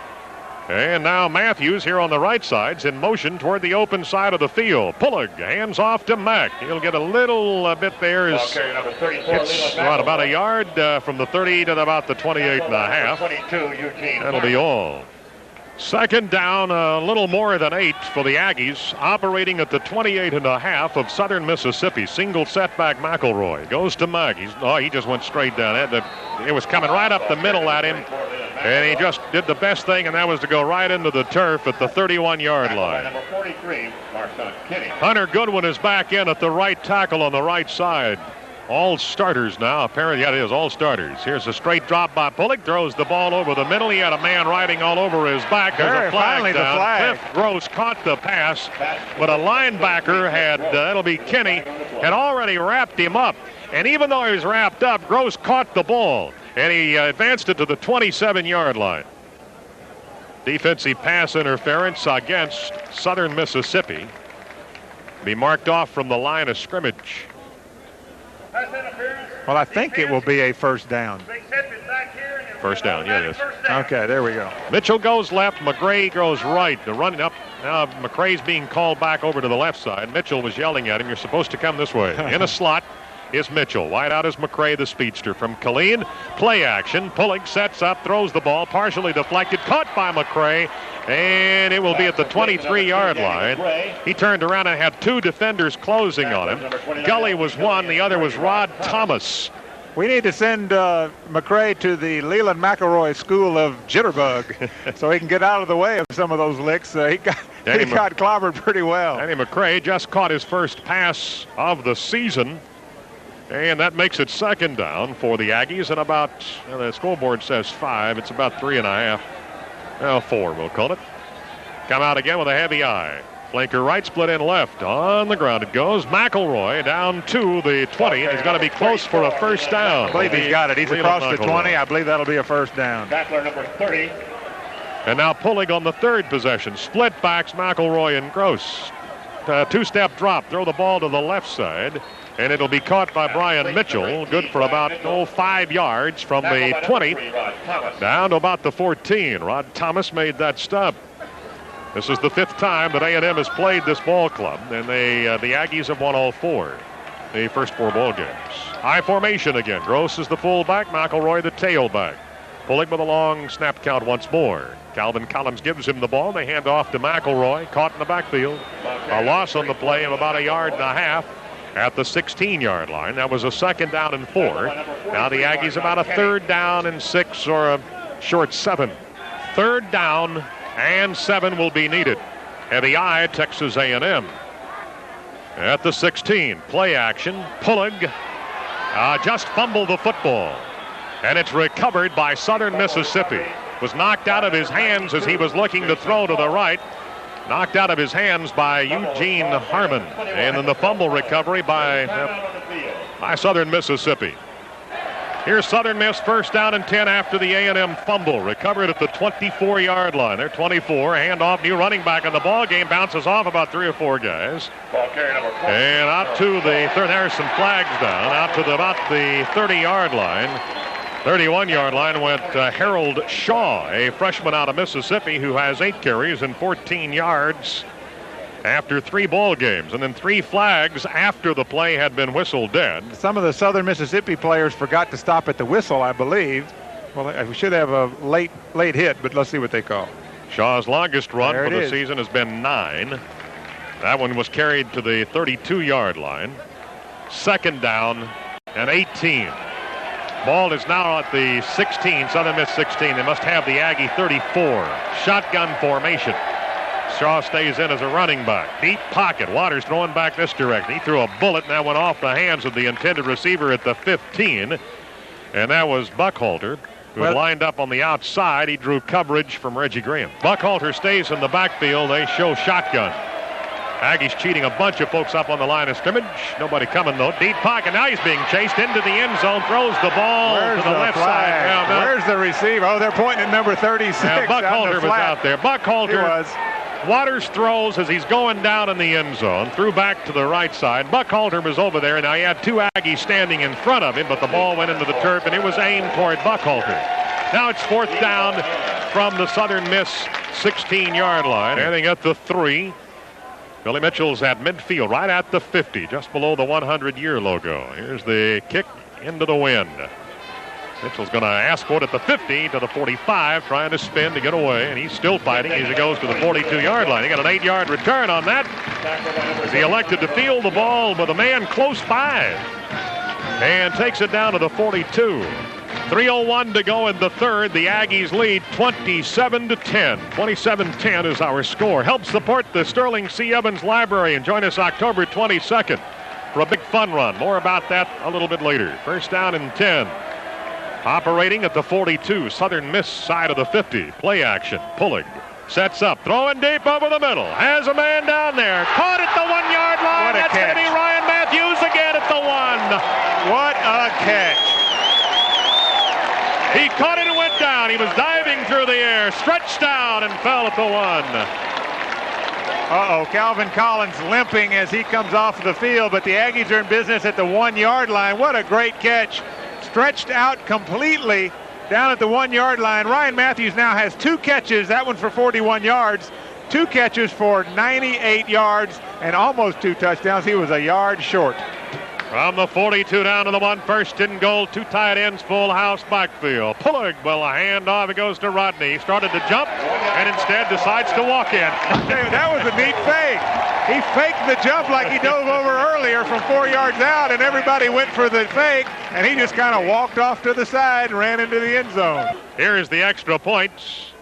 And now Matthews here on the right side's in motion toward the open side of the field. Pullig hands off to Mack. He'll get a little bit there. It's about a yard from the 30 to about the 28.5. That'll be all. 2nd down, a little more than 8 for the Aggies, operating at the 28.5 of Southern Mississippi. Single setback McElroy goes to Mack. He just went straight down. It was coming right up the middle at him, and he just did the best thing, and that was to go right into the turf at the 31-yard line. Number 43, Mark Hunter Kinney. Hunter Goodwin is back in at the right tackle on the right side. all starters now. Apparently, yeah, it is all starters. Here's a straight drop by Pulig. Throws the ball over the middle. He had a man riding all over his back. There's a flag down. The flag. Cliff Gross caught the pass, but a linebacker had, that'll be Kinney, had already wrapped him up. And even though he was wrapped up, Gross caught the ball, and he advanced it to the 27-yard line. Defensive pass interference against Southern Mississippi. Be marked off from the line of scrimmage. Well, I think it will be a first down. First down, yeah, it is. Okay, there we go. Mitchell goes left, McCray goes right. The running up, now McCray's being called back over to the left side. Mitchell was yelling at him, you're supposed to come this way. In a slot is Mitchell. Wide out is McCray, the speedster. From Killeen, play action. Pulig sets up, throws the ball, partially deflected, caught by McCray, and it will be at the 23-yard line. He turned around and had two defenders closing on him. Gully was one, the other was Rod Thomas. We need to send McCray to the Leland McElroy School of Jitterbug so he can get out of the way of some of those licks. He got clobbered pretty well. Danny McCray just caught his first pass of the season. And that makes it second down for the Aggies, and about, the scoreboard says 5. It's about 3.5. Well, 4, we'll call it. Come out again with a heavy eye. Flanker right, split in left. On the ground it goes. McElroy down to the 20. And he's got to be close for a first down. I believe he's got it. He's across the 20. I believe that'll be a first down. Tackler number 30. And now Pulig on the third possession. Split backs McElroy and Gross. Two-step drop. Throw the ball to the left side. And it'll be caught by Brian Mitchell. Good for about 5 yards from the 20 down to about the 14. Rod Thomas made that stop. This is the 5th time that A&M has played this ball club, and the Aggies have won all 4, the first 4 ball games. High formation again. Gross is the fullback, McElroy the tailback. Pulig with a long snap count once more. Calvin Collins gives him the ball. They hand off to McElroy, caught in the backfield. A loss on the play of about 1.5 yards at the 16-yard line. That was a second down and 4. Now the Aggies about a third down and 6 or a short 7. Third down and 7 will be needed. Heavy eye, Texas A&M. At the 16, play action. Pulig just fumbled the football. And it's recovered by Southern Mississippi. Was knocked out of his hands as he was looking to throw to the right. Knocked out of his hands by Eugene Harmon. And then the fumble recovery by Southern Mississippi. Here's Southern Miss first down and 10 after the A&M fumble. Recovered at the 24-yard line. They're 24. Handoff, new running back in the ball game. Bounces off about 3 or 4 guys. And out to the third. There's some flags down. Out to about the 30-yard line. 31-yard line went Harold Shaw, a freshman out of Mississippi who has 8 carries and 14 yards after 3 ball games. And then 3 flags after the play had been whistled dead. Some of the Southern Mississippi players forgot to stop at the whistle, I believe. Well, we should have a late hit, but let's see what they call. Shaw's longest run for the season has been 9. That one was carried to the 32-yard line. Second down and 18. Ball is now at the 16, Southern Miss 16. They must have the Aggie 34. Shotgun formation. Shaw stays in as a running back. Deep pocket. Waters throwing back this direction. He threw a bullet, and that went off the hands of the intended receiver at the 15. And that was Buckhalter, who lined up on the outside. He drew coverage from Reggie Graham. Buckhalter stays in the backfield. They show shotgun. Aggies cheating a bunch of folks up on the line of scrimmage. Nobody coming, though. Deep pocket. Now he's being chased into the end zone. Throws the ball to the left side. Where's the receiver? Oh, they're pointing at number 36. Yeah, Buckhalter was out there. Buckhalter. Waters throws as he's going down in the end zone. Threw back to the right side. Buckhalter was over there. Now he had 2 Aggies standing in front of him, but the ball went into the turf, and it was aimed toward Buckhalter. Now it's 4th down from the Southern Miss 16-yard line. Standing at the 3. Billy Mitchell's at midfield, right at the 50, just below the 100-year logo. Here's the kick into the wind. Mitchell's going to ask for it at the 50 to the 45, trying to spin to get away, and he's still fighting as he goes to the 42-yard line. He got an 8-yard return on that as he elected to field the ball with a man close by and takes it down to the 42. 3:01 to go in the third. The Aggies lead 27-10. 27-10 is our score. Help support the Sterling C. Evans Library and join us October 22nd for a big fun run. More about that a little bit later. First down and 10. Operating at the 42, Southern Miss side of the 50. Play action. Pullig sets up, throwing deep over the middle. Has a man down there. Caught at the 1 yard line. That's going to be Ryan Matthews again at the 1. What a catch. He caught it and went down. He was diving through the air, stretched down and fell at the 1. Calvin Collins limping as he comes off the field, but the Aggies are in business at the 1 yard line. What a great catch. Stretched out completely down at the 1 yard line. Ryan Matthews now has 2 catches, that one for 41 yards, 2 catches for 98 yards and almost 2 touchdowns. He was a yard short. From the 42 down to the 1, first and goal, 2 tight ends, full house backfield. Pullig will hand off, it goes to Rodney. He started to jump and instead decides to walk in. That was a neat fake. He faked the jump like he dove over earlier from 4 yards out, and everybody went for the fake, and he just kind of walked off to the side and ran into the end zone. Here's the extra points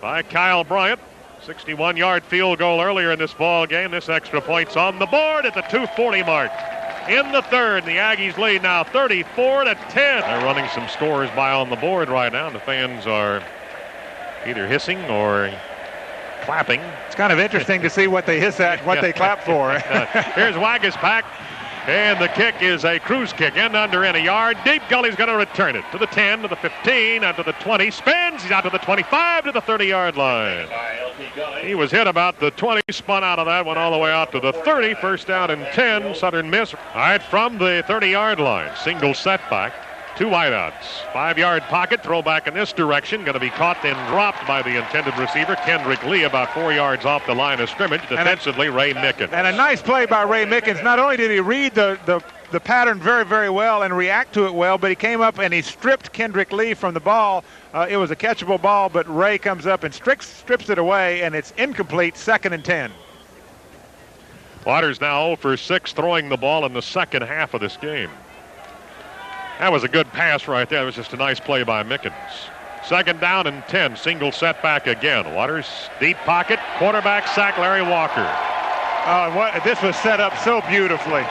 by Kyle Bryant. 61-yard field goal earlier in this ball game. This extra point's on the board at the 2:40 mark. In the third, the Aggies lead now 34-10. They're running some scores by on the board right now. The fans are either hissing or clapping. It's kind of interesting to see what they hiss at and what they clap for. Here's Waguespack, and the kick is a cruise kick, end under in a yard. Deep Gully's going to return it to the 10, to the 15, and to the 20. Spins, he's out to the 25, to the 30-yard line. He was hit about the 20, spun out of that one all the way out to the 30. First down and 10, Southern Miss. All right, from the 30-yard line, single setback. 2 wideouts, 5-yard pocket, throwback in this direction, going to be caught and dropped by the intended receiver, Kendrick Lee, about 4 yards off the line of scrimmage. Defensively, Ray Mickens. And a nice play by Ray Mickens. Not only did he read the pattern very, very well and react to it well, but he came up and he stripped Kendrick Lee from the ball. It was a catchable ball, but Ray comes up and strips it away, and it's incomplete, 2nd and 10. Waters now 0 for 6 throwing the ball in the second half of this game. That was a good pass right there. It was just a nice play by Mickens. Second down and 10. Single setback again. Waters, deep pocket. Quarterback sack, Larry Walker. This was set up so beautifully.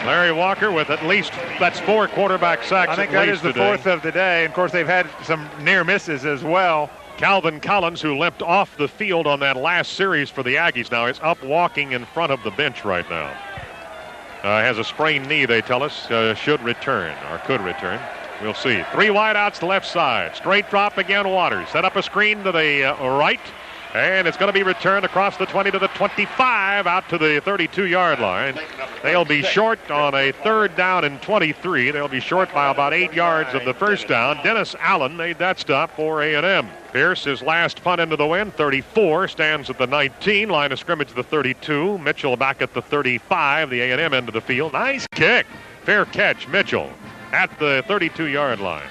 Larry Walker with at least, that's 4 quarterback sacks. I think that is the today. 4th of the day. Of course, they've had some near misses as well. Calvin Collins, who limped off the field on that last series for the Aggies now, is up walking in front of the bench right now. Has a sprained knee, they tell us, should return, or could return. We'll see. 3 wideouts left side. Straight drop again, Waters. Set up a screen to the right, and it's going to be returned across the 20 to the 25, out to the 32-yard line. They'll be short on a 3rd down and 23. They'll be short by about 8 yards of the first down. Dennis Allen made that stop for A&M. Pierce, his last punt into the wind, 34, stands at the 19, line of scrimmage the 32. Mitchell back at the 35, the A&M end of the field. Nice kick. Fair catch, Mitchell at the 32-yard line.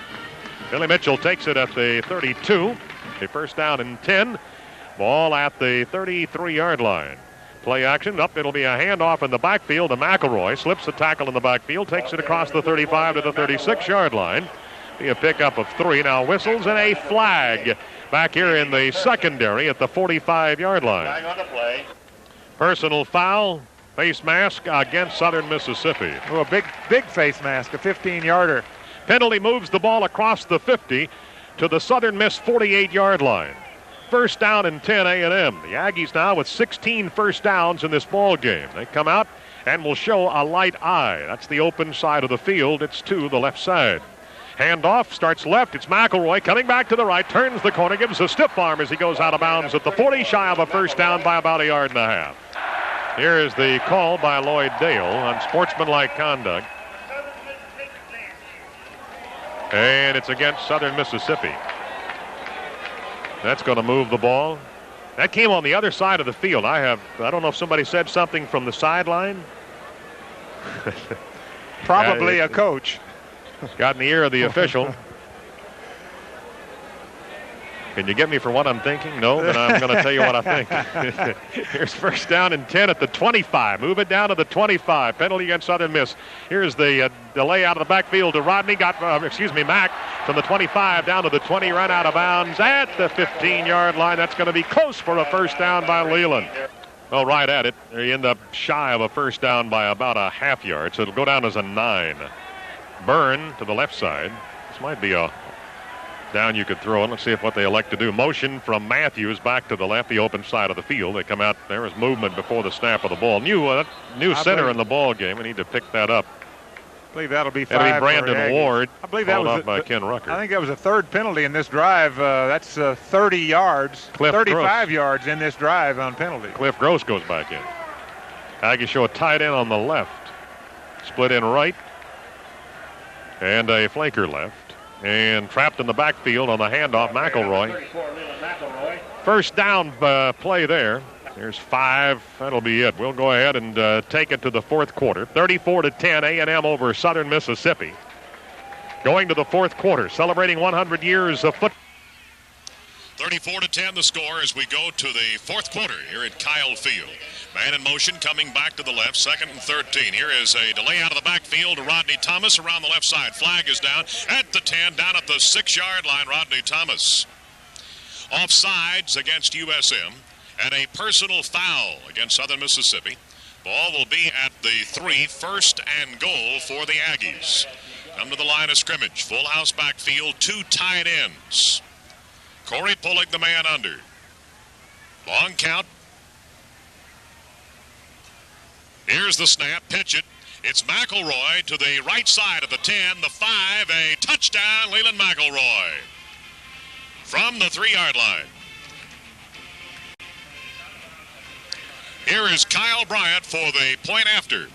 Billy Mitchell takes it at the 32. A first down and 10. Ball at the 33-yard line. Play action. Up, it'll be a handoff in the backfield to McElroy. Slips the tackle in the backfield, takes it across the 35 to the 36-yard line. Be a pickup of 3. Now whistles and a flag back here in the secondary at the 45-yard line. Flag on the play. Personal foul, face mask against Southern Mississippi. Oh, a big face mask, a 15-yarder. Penalty moves the ball across the 50 to the Southern Miss 48-yard line. First down and 10 A&M. The Aggies now with 16 first downs in this ball game. They come out and will show a light eye. That's the open side of the field. It's to the left side. Handoff starts left. It's McElroy coming back to the right. Turns the corner. Gives a stiff arm as he goes out of bounds at the 40. Shy of a first down by about 1.5 yards. Here is the call by Lloyd Dale on sportsmanlike conduct. And it's against Southern Mississippi. That's going to move the ball. That came on the other side of the field. I don't know if somebody said something from the sideline. Probably a coach. Got in the ear of the official. Can you get me for what I'm thinking? No, then I'm going to tell you what I think. Here's first down and 10 at the 25. Move it down to the 25. Penalty against Southern Miss. Here's the delay out of the backfield to Rodney. Mack from the 25 down to the 20. Run out of bounds at the 15-yard line. That's going to be close for a first down by Leland. Oh, right at it. They end up shy of a first down by about a half yard, so it'll go down as a 9. Byrne to the left side. This might be a down you could throw in. Let's see what they elect to do. Motion from Matthews back to the left, the open side of the field. They come out. There was movement before the snap of the ball. New center in the ball game. We need to pick that up. I believe that'll be 5. That'll be Brandon Ward. I believe that was by Ken Rucker. I think that was a 3rd penalty in this drive. That's 30 yards, 35 yards in this drive on penalty. Cliff Gross goes back in. Aggies show a tight end on the left. Split in right. And a flanker left. And trapped in the backfield on the handoff, McElroy. First down play there. There's 5. That'll be it. We'll go ahead and take it to the fourth quarter. 34-10, A&M over Southern Mississippi. Going to the fourth quarter, celebrating 100 years of football. 34-10 the score as we go to the fourth quarter here at Kyle Field. Man in motion coming back to the left, 2nd and 13. Here is a delay out of the backfield to Rodney Thomas around the left side. Flag is down at the 10, down at the 6-yard line, Rodney Thomas. Offsides against USM and a personal foul against Southern Mississippi. Ball will be at the 3, 1st and goal for the Aggies. Come to the line of scrimmage, full house backfield, 2 tight ends. Corey Pullick, the man under. Long count. Here's the snap, pitch it. It's McElroy to the right side of the 10, the 5, a touchdown, Leland McElroy. From the 3-yard line. Here is Kyle Bryant for the point after.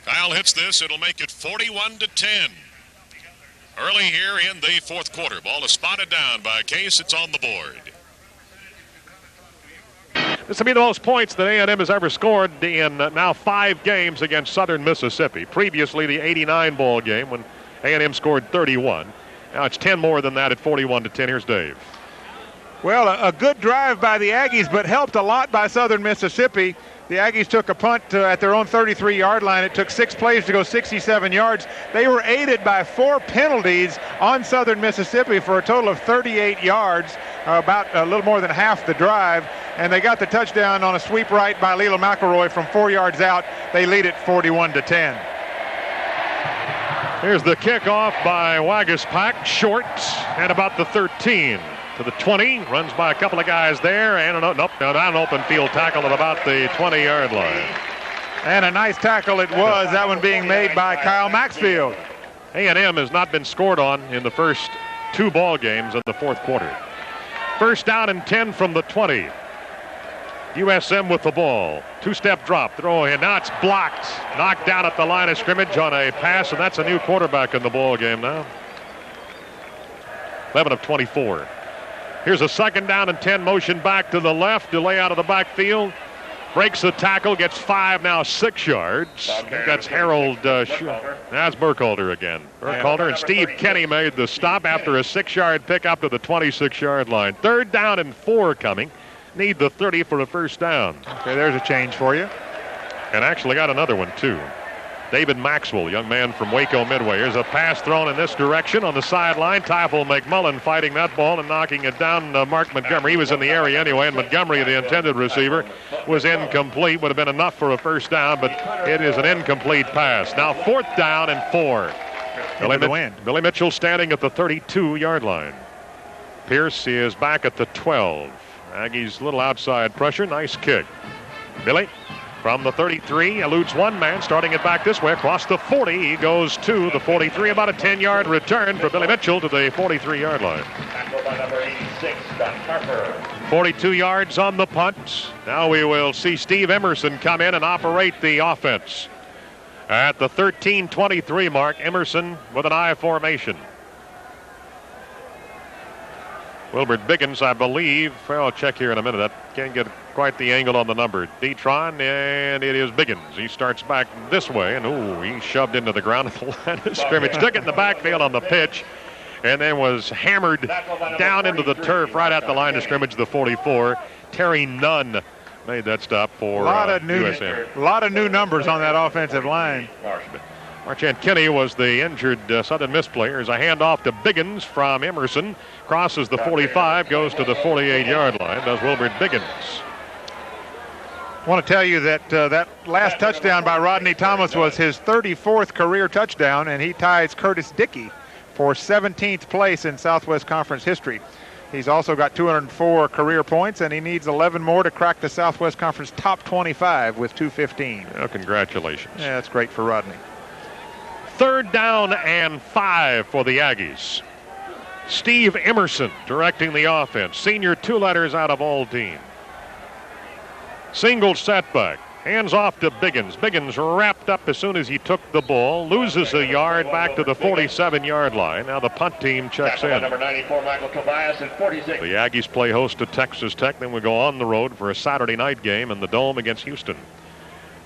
Kyle hits this, it'll make it 41-10. Early here in the fourth quarter. Ball is spotted down by Case. It's on the board. This will be the most points that A&M has ever scored in now 5 games against Southern Mississippi. Previously, the 89 ball game when A&M scored 31. Now it's 10 more than that at 41-10. Here's Dave. Well, a good drive by the Aggies, but helped a lot by Southern Mississippi. The Aggies took a punt at their own 33-yard line. It took 6 plays to go 67 yards. They were aided by 4 penalties on Southern Mississippi for a total of 38 yards, about a little more than half the drive. And they got the touchdown on a sweep right by Leland McElroy from 4 yards out. They lead it 41-10. Here's the kickoff by Waguespack, short at about the 13. To the 20, runs by a couple of guys there, and an open field tackle at about the 20-yard line. And a nice tackle it was, that one being made by Kyle Maxfield. A&M has not been scored on in the first 2 ball games in the fourth quarter. First down and 10 from the 20. USM with the ball. 2-step drop, throw in. Now it's blocked. Knocked down at the line of scrimmage on a pass, and that's a new quarterback in the ball game now. 11 of 24. Here's a 2nd down and 10, motion back to the left, delay out of the backfield. Breaks the tackle, gets 5, now 6 yards. I think that's Harold. That's Burkhalter again. Burkhalter and Steve Kenny made the stop after a 6-yard pickup to the 26-yard line. 3rd down and 4 coming. Need the 30 for a first down. Okay, there's a change for you. And actually got another one, too. David Maxwell, young man from Waco Midway. Here's a pass thrown in this direction on the sideline. Teifel McMullen fighting that ball and knocking it down. Mark Montgomery, he was in the area anyway, and Montgomery, the intended receiver, was incomplete. Would have been enough for a first down, but it is an incomplete pass. Now 4th down and 4. Billy Mitchell standing at the 32-yard line. Pierce is back at the 12. Aggies little outside pressure. Nice kick. Billy from the 33, eludes one man, starting it back this way, across the 40. He goes to the 43, about a 10-yard return for Billy Mitchell to the 43-yard line. 42 yards on the punt. Now we will see Steve Emerson come in and operate the offense. At the 13-23 mark, Emerson with an I formation. Wilbert Biggins, I believe. Well, I'll check here in a minute. I can't get quite the angle on the number. Detron, and it is Biggins. He starts back this way, and he shoved into the ground at the line of scrimmage. Took it in the backfield on the pitch, and then was hammered down into the turf right at the line of scrimmage, the 44. Terry Nunn made that stop for USM. A lot of new numbers on that offensive line. Marchant Kinney was the injured Southern Miss player. As a handoff to Biggins from Emerson. Crosses the 45, goes to the 48-yard line. Does Wilbert Biggins. I want to tell you that that last touchdown by Rodney Thomas was his 34th career touchdown, and he ties Curtis Dickey for 17th place in Southwest Conference history. He's also got 204 career points, and he needs 11 more to crack the Southwest Conference top 25 with 215. Oh, congratulations. Yeah, that's great for Rodney. 3rd down and 5 for the Aggies. Steve Emerson directing the offense. Senior, 2 letters out of all team. Single setback. Hands off to Biggins. Biggins wrapped up as soon as he took the ball. Loses a yard back to the 47-yard line. Now the punt team checks in. Number 94, Michael Tobias, and 46. The Aggies play host to Texas Tech. Then we go on the road for a Saturday night game in the Dome against Houston.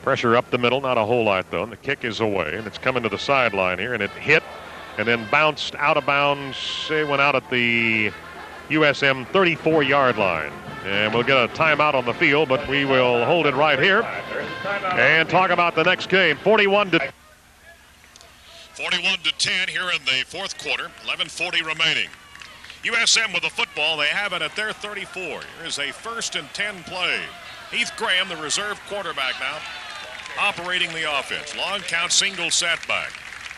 Pressure up the middle. Not a whole lot, though. And the kick is away. And it's coming to the sideline here. And it hit and then bounced out of bounds. It went out at the USM 34-yard line. And we'll get a timeout on the field, but we will hold it right here and talk about the next game. 41 to 10 here in the 4th quarter. 11:40 remaining. USM with the football. They have it at their 34. Here's a 1st and 10 play. Heath Graham, the reserve quarterback now, operating the offense. Long count, single setback.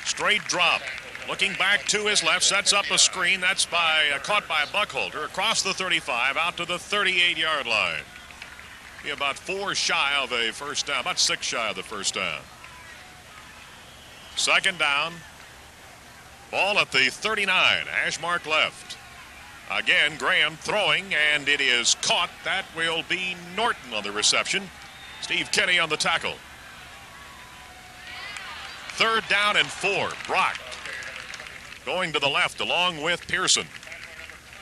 Straight drop. Looking back to his left, sets up a screen. That's caught by Buckholder across the 35 out to the 38-yard line. Be about 4 shy of a first down, about 6 shy of the first down. 2nd down. Ball at the 39, hash mark left. Again, Graham throwing, and it is caught. That will be Norton on the reception. Steve Kenny on the tackle. 3rd down and 4. Brock going to the left along with Pearson.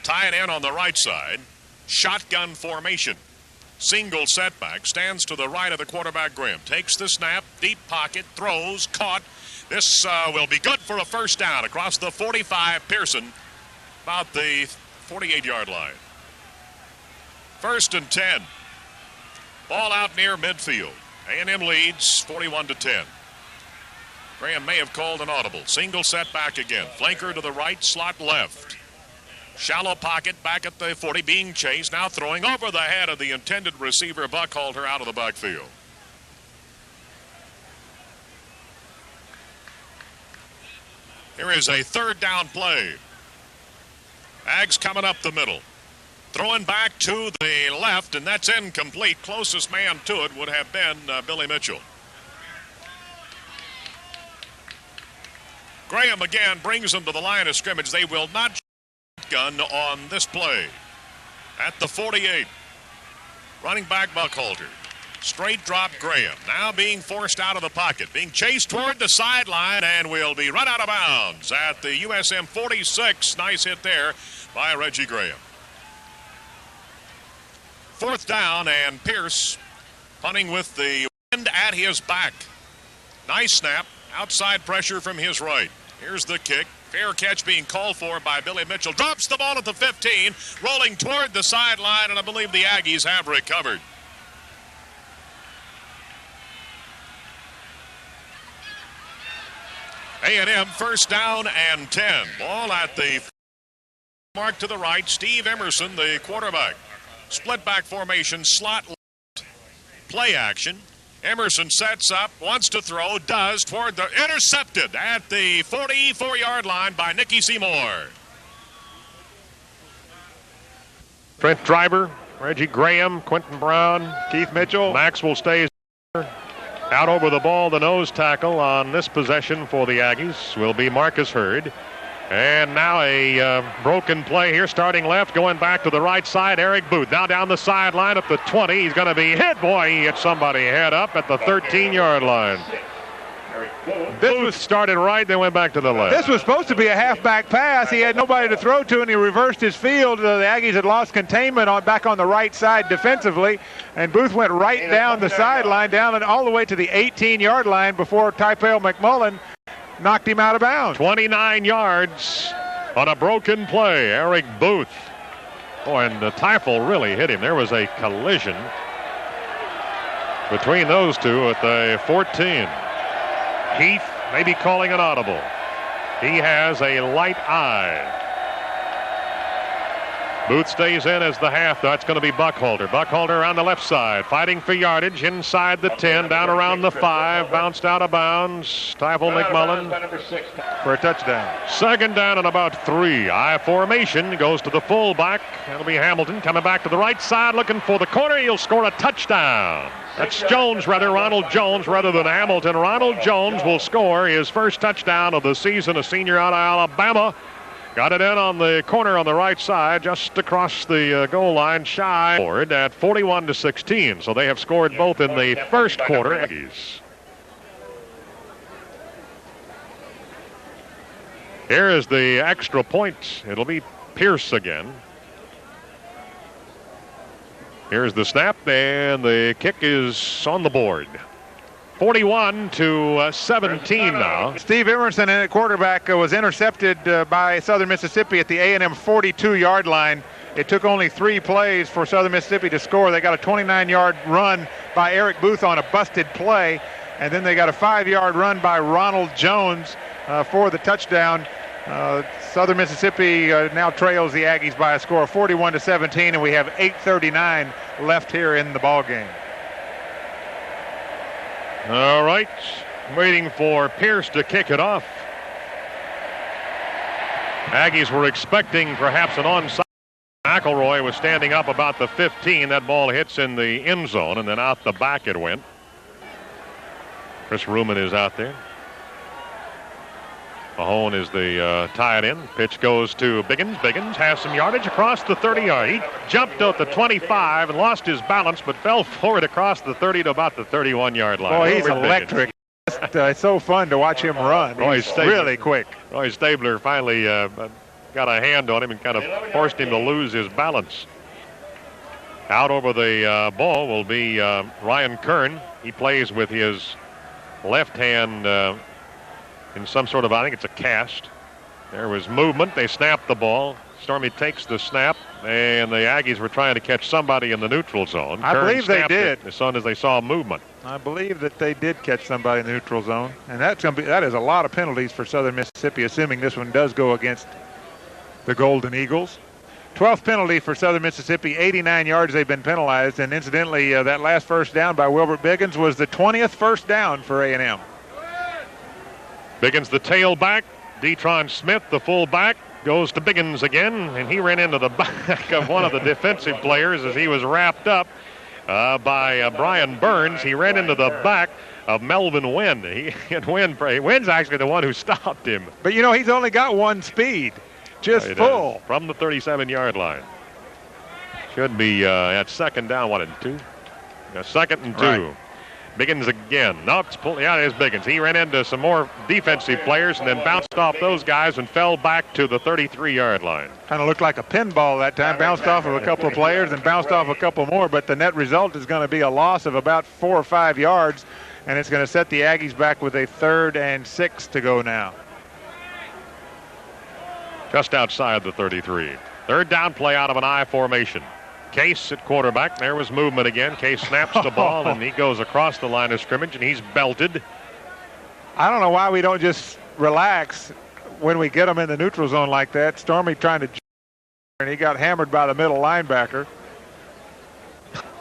Tying in on the right side. Shotgun formation. Single setback. Stands to the right of the quarterback, Graham. Takes the snap. Deep pocket. Throws. Caught. This will be good for a first down across the 45. Pearson about the 48-yard line. 1st and 10. Ball out near midfield. A&M leads 41 to 10. Graham may have called an audible. Single setback again. Flanker to the right, slot left. Shallow pocket back at the 40, being chased. Now throwing over the head of the intended receiver, Buckholder, out of the backfield. Here is a 3rd down play. Ags coming up the middle. Throwing back to the left, and that's incomplete. Closest man to it would have been Billy Mitchell. Graham again brings them to the line of scrimmage. They will not gun on this play. At the 48, running back Buckholder. Straight drop Graham. Now being forced out of the pocket. Being chased toward the sideline and will be run out of bounds at the USM 46. Nice hit there by Reggie Graham. 4th down and Pierce punting with the wind at his back. Nice snap. Outside pressure from his right. Here's the kick. Fair catch being called for by Billy Mitchell. Drops the ball at the 15. Rolling toward the sideline, and I believe the Aggies have recovered. A&M 1st down and 10. Ball at the mark to the right. Steve Emerson, the quarterback. Split back formation, slot left. Play action. Emerson sets up, wants to throw, does, toward the intercepted at the 44-yard line by Nicky Seymour. Trent Driver, Reggie Graham, Quentin Brown, Keith Mitchell. Maxwell stays out over the ball. The nose tackle on this possession for the Aggies will be Marcus Hurd. And now a broken play here, starting left, going back to the right side. Eric Booth now down the sideline at the 20. He's going to be hit. Boy, he hit somebody head up at the 13-yard line. Booth started right, then went back to the left. This was supposed to be a halfback pass. He had nobody to throw to, and he reversed his field. The Aggies had lost containment back on the right side defensively, and Booth went right down the sideline, down and all the way to the 18-yard line before Typale McMullen knocked him out of bounds. 29 yards on a broken play. Eric Booth. Boy, and the Teifel really hit him. There was a collision between those two at the 14. Heath may be calling an audible. He has a light eye. Booth stays in as the half. That's going to be Buckholder. Buckholder around the left side, fighting for yardage inside the 10, down around the 5, bounced out of bounds. Teifel McMullen for a touchdown. Second down and about 3. I formation goes to the fullback. That'll be Hamilton coming back to the right side, looking for the corner. He'll score a touchdown. That's Jones, Ronald Jones, rather than Hamilton. Ronald Jones will score his first touchdown of the season, a senior out of Alabama. Got it in on the corner on the right side, just across the goal line, shy forward at 41-16. So they have scored both in the first quarter. Here is the extra point. It'll be Pierce again. Here's the snap, and the kick is on the board. 41-17 now. Steve Emerson, at quarterback, was intercepted by Southern Mississippi at the A&M 42-yard line. It took only 3 plays for Southern Mississippi to score. They got a 29-yard run by Eric Booth on a busted play, and then they got a 5-yard run by Ronald Jones for the touchdown. Southern Mississippi now trails the Aggies by a score of 41-17, and we have 8:39 left here in the ball game. All right, waiting for Pierce to kick it off. Aggies were expecting perhaps an onside. McElroy was standing up about the 15. That ball hits in the end zone, and then out the back it went. Chris Ruman is out there. Mahone is the tight end. Pitch goes to Biggins. Biggins has some yardage across the 30-yard. He jumped out the 25 and lost his balance, but fell forward across the 30 to about the 31-yard line. Boy, he's electric. It's so fun to watch him run. He's really quick. Roy Stabler finally got a hand on him and kind of forced him to lose his balance. Out over the ball will be Ryan Kern. He plays with his left hand in some sort of, I think it's a cast. There was movement. They snapped the ball. Stormy takes the snap, and the Aggies were trying to catch somebody in the neutral zone. I believe they did. As soon as they saw movement. I believe that they did catch somebody in the neutral zone, and that is a lot of penalties for Southern Mississippi, assuming this one does go against the Golden Eagles. 12th penalty for Southern Mississippi. 89 yards they've been penalized, and incidentally, that last first down by Wilbert Biggins was the 20th first down for A&M. Biggins, the tailback. Detron Smith, the fullback, goes to Biggins again, and he ran into the back of one of the defensive players as he was wrapped up by Brian Burns. He ran into the back of Melvin Wynn. Wynn's actually the one who stopped him. But, you know, he's only got one speed, just full. From the 37-yard line. Should be at second down, 1 and 2. Second and 2. Right. Biggins again. No, there's Biggins. He ran into some more defensive players and then bounced off those guys and fell back to the 33-yard line. Kind of looked like a pinball that time. Bounced off of a couple of players and bounced off a couple more, but the net result is going to be a loss of about 4 or 5 yards, and it's going to set the Aggies back with a 3rd and 6 to go now. Just outside the 33. Third down play out of an I formation. Case at quarterback. There was movement again. Case snaps the ball, and he goes across the line of scrimmage, and he's belted. I don't know why we don't just relax when we get them in the neutral zone like that. Stormy trying to, and he got hammered by the middle linebacker.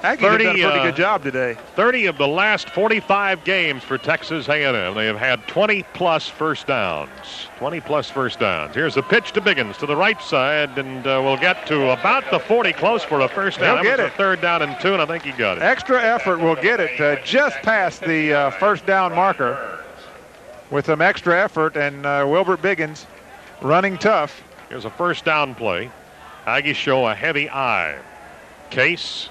Aggies have done a pretty good job today. 30 of the last 45 games for Texas A&M. They have had 20-plus first downs. 20-plus first downs. Here's a pitch to Biggins to the right side, and we'll get to about the 40, close for a first down. He'll get it. 3rd down and 2, and I think he got it. Extra effort will get it just past the first down marker with some extra effort, and Wilbert Biggins running tough. Here's a first down play. Aggies show a heavy eye. Case.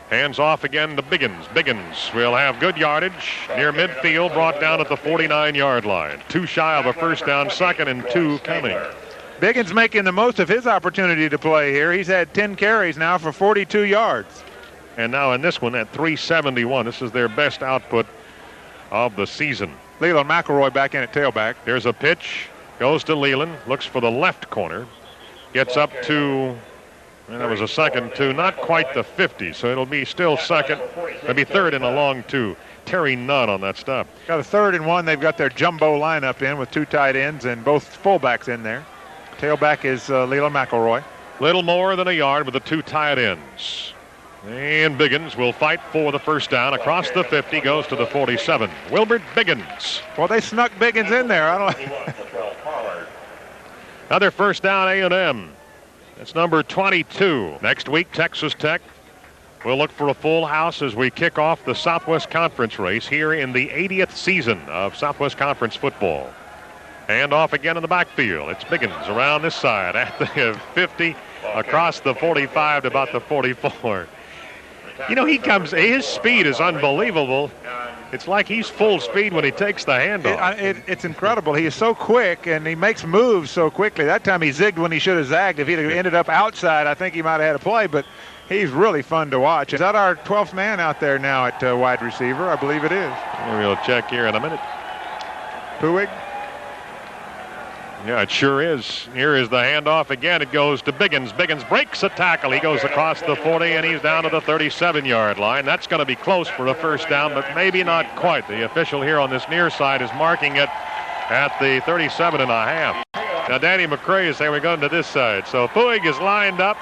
Hands off again to Biggins. Biggins will have good yardage near midfield, brought down at the 49-yard line. 2 shy of a first down, 2nd and 2 coming. Biggins making the most of his opportunity to play here. He's had 10 carries now for 42 yards. And now in this one at 371. This is their best output of the season. Leland McElroy back in at tailback. There's a pitch. Goes to Leland. Looks for the left corner. Gets up to... And that was a 2nd to not quite the 50, so it'll be still 2nd. It'll be 3rd and a long 2. Terry Nutt on that stop. Got a 3rd and 1. They've got their jumbo lineup in with 2 tight ends and both fullbacks in there. Tailback is Leland McElroy. Little more than a yard with the two tight ends. And Biggins will fight for the first down across the 50, goes to the 47. Wilbert Biggins. Well, they snuck Biggins in there. Another first down, A&M. That's number 22. Next week, Texas Tech will look for a full house as we kick off the Southwest Conference race here in the 80th season of Southwest Conference football. And off again in the backfield. It's Biggins around this side at the 50, across the 45 to about the 44. You know, his speed is unbelievable. It's like he's full speed when he takes the handoff. It's incredible. He is so quick, and he makes moves so quickly. That time he zigged when he should have zagged. If he'd have ended up outside, I think he might have had a play, but he's really fun to watch. Is that our 12th man out there now at wide receiver? I believe it is. We'll check here in a minute. Puig? Yeah, it sure is. Here is the handoff again. It goes to Biggins. Biggins breaks a tackle. He goes across the 40, and he's down to the 37-yard line. That's going to be close for a first down, but maybe not quite. The official here on this near side is marking it at the 37 and a half. Now, Danny McCray is saying we're going to this side. So Puig is lined up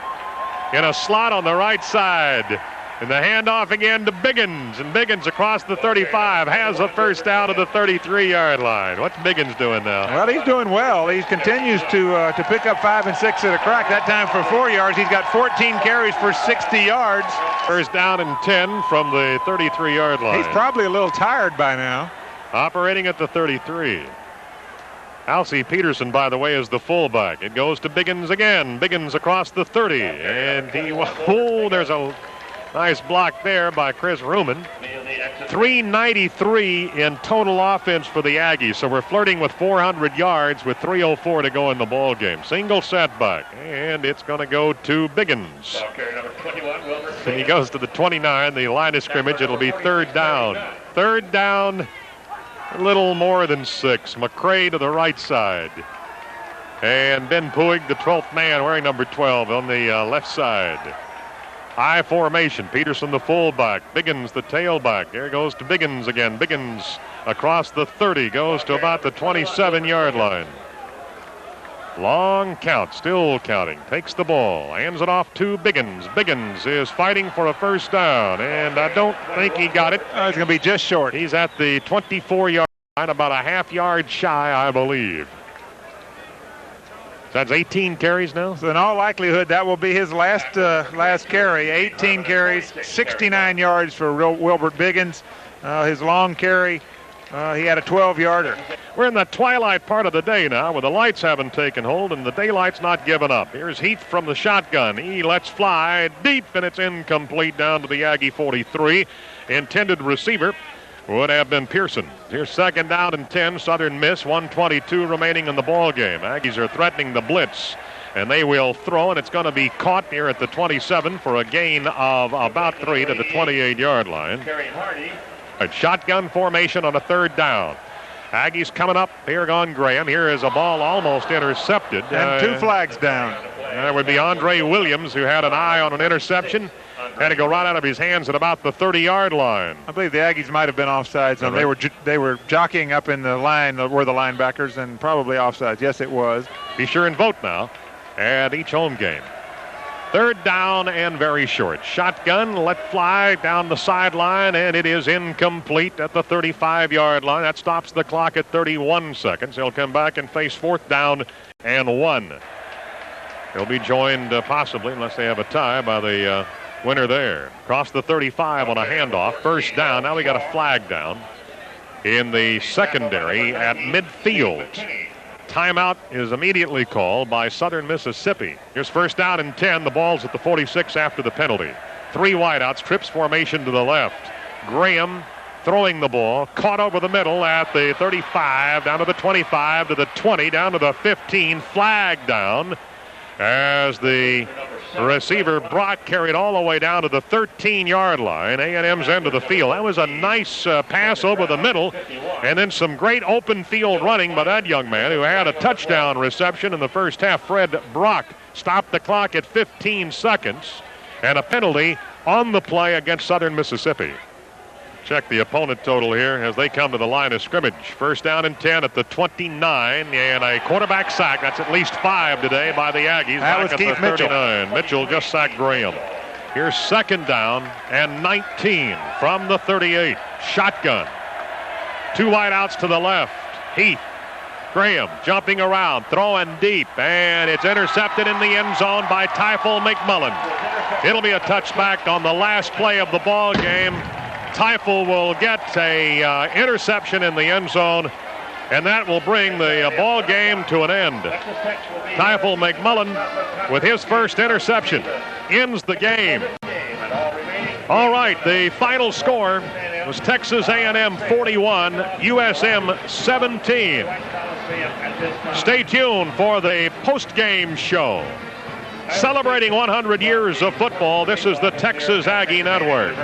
in a slot on the right side. And the handoff again to Biggins. And Biggins across the 35 has a first down to the 33-yard line. What's Biggins doing now? Well, he's doing well. He continues to pick up 5 and 6 at a crack. That time for 4 yards. He's got 14 carries for 60 yards. First down and 10 from the 33-yard line. He's probably a little tired by now. Operating at the 33. Alcee Peterson, by the way, is the fullback. It goes to Biggins again. Biggins across the 30. And there's a nice block there by Chris Ruman. 393 in total offense for the Aggies. So we're flirting with 400 yards with 3:04 to go in the ball game. Single setback, and it's going to go to Biggins. And he goes to the 29, the line of scrimmage. It'll be third down. Third down, a little more than 6. McCray to the right side. And Ben Puig, the 12th man, wearing number 12 on the left side. High formation. Peterson, the fullback. Biggins, the tailback. There goes to Biggins again. Biggins across the 30. Goes to about the 27-yard line. Long count. Still counting. Takes the ball. Hands it off to Biggins. Biggins is fighting for a first down. And I don't think he got it. It's going to be just short. He's at the 24-yard line. About a half yard shy, I believe. That's 18 carries now? So in all likelihood, that will be his last carry. 18 carries, 69 yards for Wilbert Biggins. His long carry, he had a 12-yarder. We're in the twilight part of the day now, where the lights haven't taken hold and the daylight's not given up. Here's Heath from the shotgun. He lets fly deep, and it's incomplete down to the Aggie 43. Intended receiver would have been Pearson. Here's second down and 10. Southern Miss, 1:22 remaining in the ball game. Aggies are threatening the blitz, and they will throw, and it's going to be caught here at the 27 for a gain of about 3 to the 28-yard line. A shotgun formation on a third down. Aggies coming up here on Graham. Here is a ball almost intercepted. And 2 flags down. That would be Andre Williams, who had an eye on an interception. Had to go right out of his hands at about the 30-yard line. I believe the Aggies might have been offsides. They were jockeying up in the line were the linebackers, and probably offsides. Yes, it was. Be sure and vote now at each home game. Third down and very short. Shotgun let fly down the sideline, and it is incomplete at the 35-yard line. That stops the clock at 31 seconds. He'll come back and face fourth down and 1. He'll be joined possibly, unless they have a tie, by the winner there. Across the 35 on a handoff. First down. Now we got a flag down in the secondary at midfield. Timeout is immediately called by Southern Mississippi. Here's first down and 10. The ball's at the 46 after the penalty. 3 wideouts. Trips formation to the left. Graham throwing the ball. Caught over the middle at the 35. Down to the 25. To the 20. Down to the 15. Flag down as the receiver Brock carried all the way down to the 13-yard line. A&M's end of the field. That was a nice pass over the middle, and then some great open field running by that young man who had a touchdown reception in the first half. Fred Brock stopped the clock at 15 seconds, and a penalty on the play against Southern Mississippi. check the opponent total here as they come to the line of scrimmage. First down and 10 at the 29, and a quarterback sack. That's at least 5 today by the Aggies. That was back at Keith the Mitchell. 39. Mitchell just sacked Graham. Here's second down and 19 from the 38. Shotgun. 2 wideouts to the left. Heath. Graham jumping around, throwing deep, and it's intercepted in the end zone by Teifel McMullen. It'll be a touchback on the last play of the ball game. Teifel will get a interception in the end zone, and that will bring the ball game to an end. Teifel McMullen, with his first interception, ends the game. All right, the final score was Texas A&M 41, USM 17. Stay tuned for the post-game show. Celebrating 100 years of football, this is the Texas Aggie Network.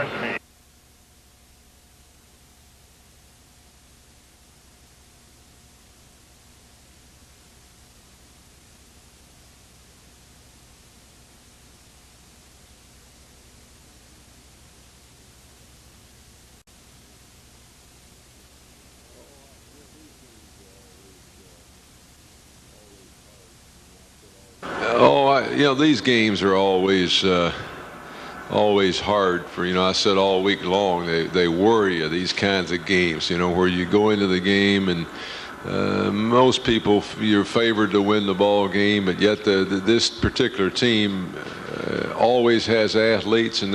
These games are always hard for, I said all week long, they worry you, these kinds of games, where you go into the game and most people, you're favored to win the ball game, but yet this particular team always has athletes, and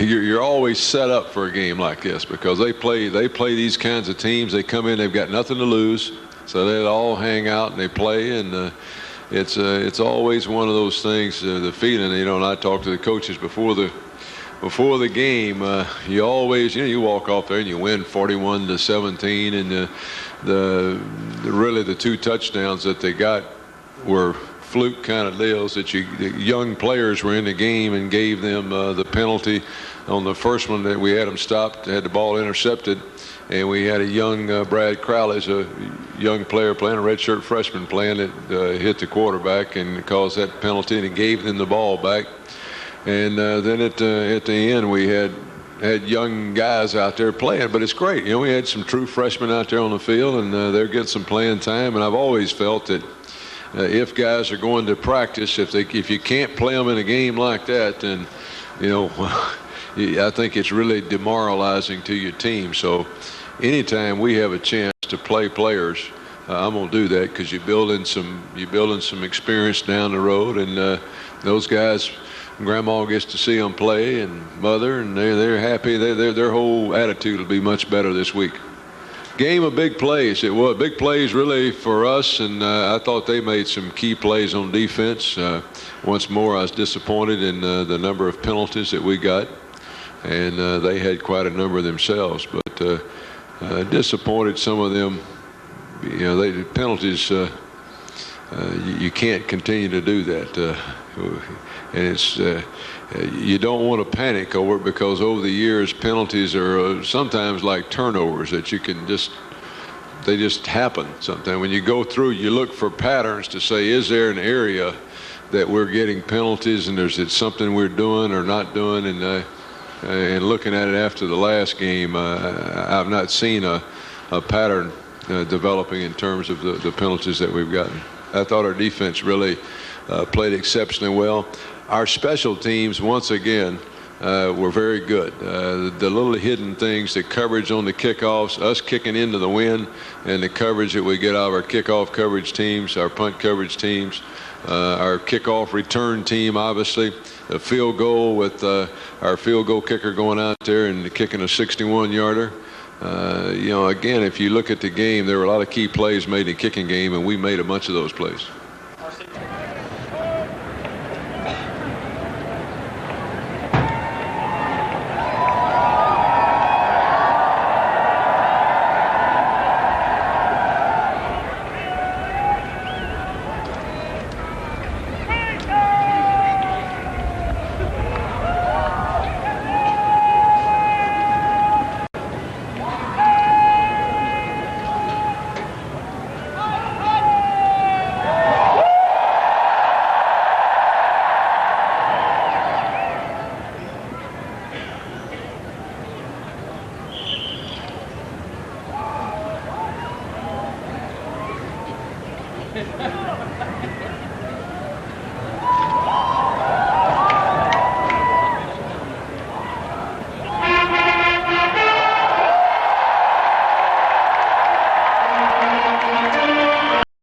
you're always set up for a game like this because they play these kinds of teams. They come in, they've got nothing to lose, so they all hang out and they play, and it's always one of those things, the feeling, and I talked to the coaches before the game, you always, you walk off there and you win 41-17, and really the 2 touchdowns that they got were fluke kind of deals that the young players were in the game and gave them the penalty on the first one that we had them stopped, had the ball intercepted. And we had a young Brad Crowley's a young player playing, a redshirt freshman playing, that hit the quarterback and caused that penalty, and he gave them the ball back. And then at the end, we had young guys out there playing, but it's great. We had some true freshmen out there on the field, and they're getting some playing time. And I've always felt that if guys are going to practice, if you can't play them in a game like that, then I think it's really demoralizing to your team. So anytime we have a chance to play players, I'm going to do that because you're building some experience down the road, and those guys, Grandma gets to see them play, and Mother, and they're happy. Their whole attitude will be much better this week. Game of big plays. It was big plays really for us, and I thought they made some key plays on defense. Once more, I was disappointed in the number of penalties that we got. And they had quite a number themselves, but disappointed some of them. The penalties, you can't continue to do that. And it's you don't want to panic over it because over the years, penalties are sometimes like turnovers that they just happen sometimes. When you go through, you look for patterns to say, is there an area that we're getting penalties, and it's something we're doing or not doing, and looking at it after the last game, I've not seen a pattern developing in terms of the penalties that we've gotten. I thought our defense really played exceptionally well. Our special teams, once again, were very good. The little hidden things, the coverage on the kickoffs, us kicking into the wind, and the coverage that we get out of our kickoff coverage teams, our punt coverage teams, our kickoff return team, obviously. A field goal with our field goal kicker going out there and kicking a 61-yarder. Again, if you look at the game, there were a lot of key plays made in the kicking game, and we made a bunch of those plays.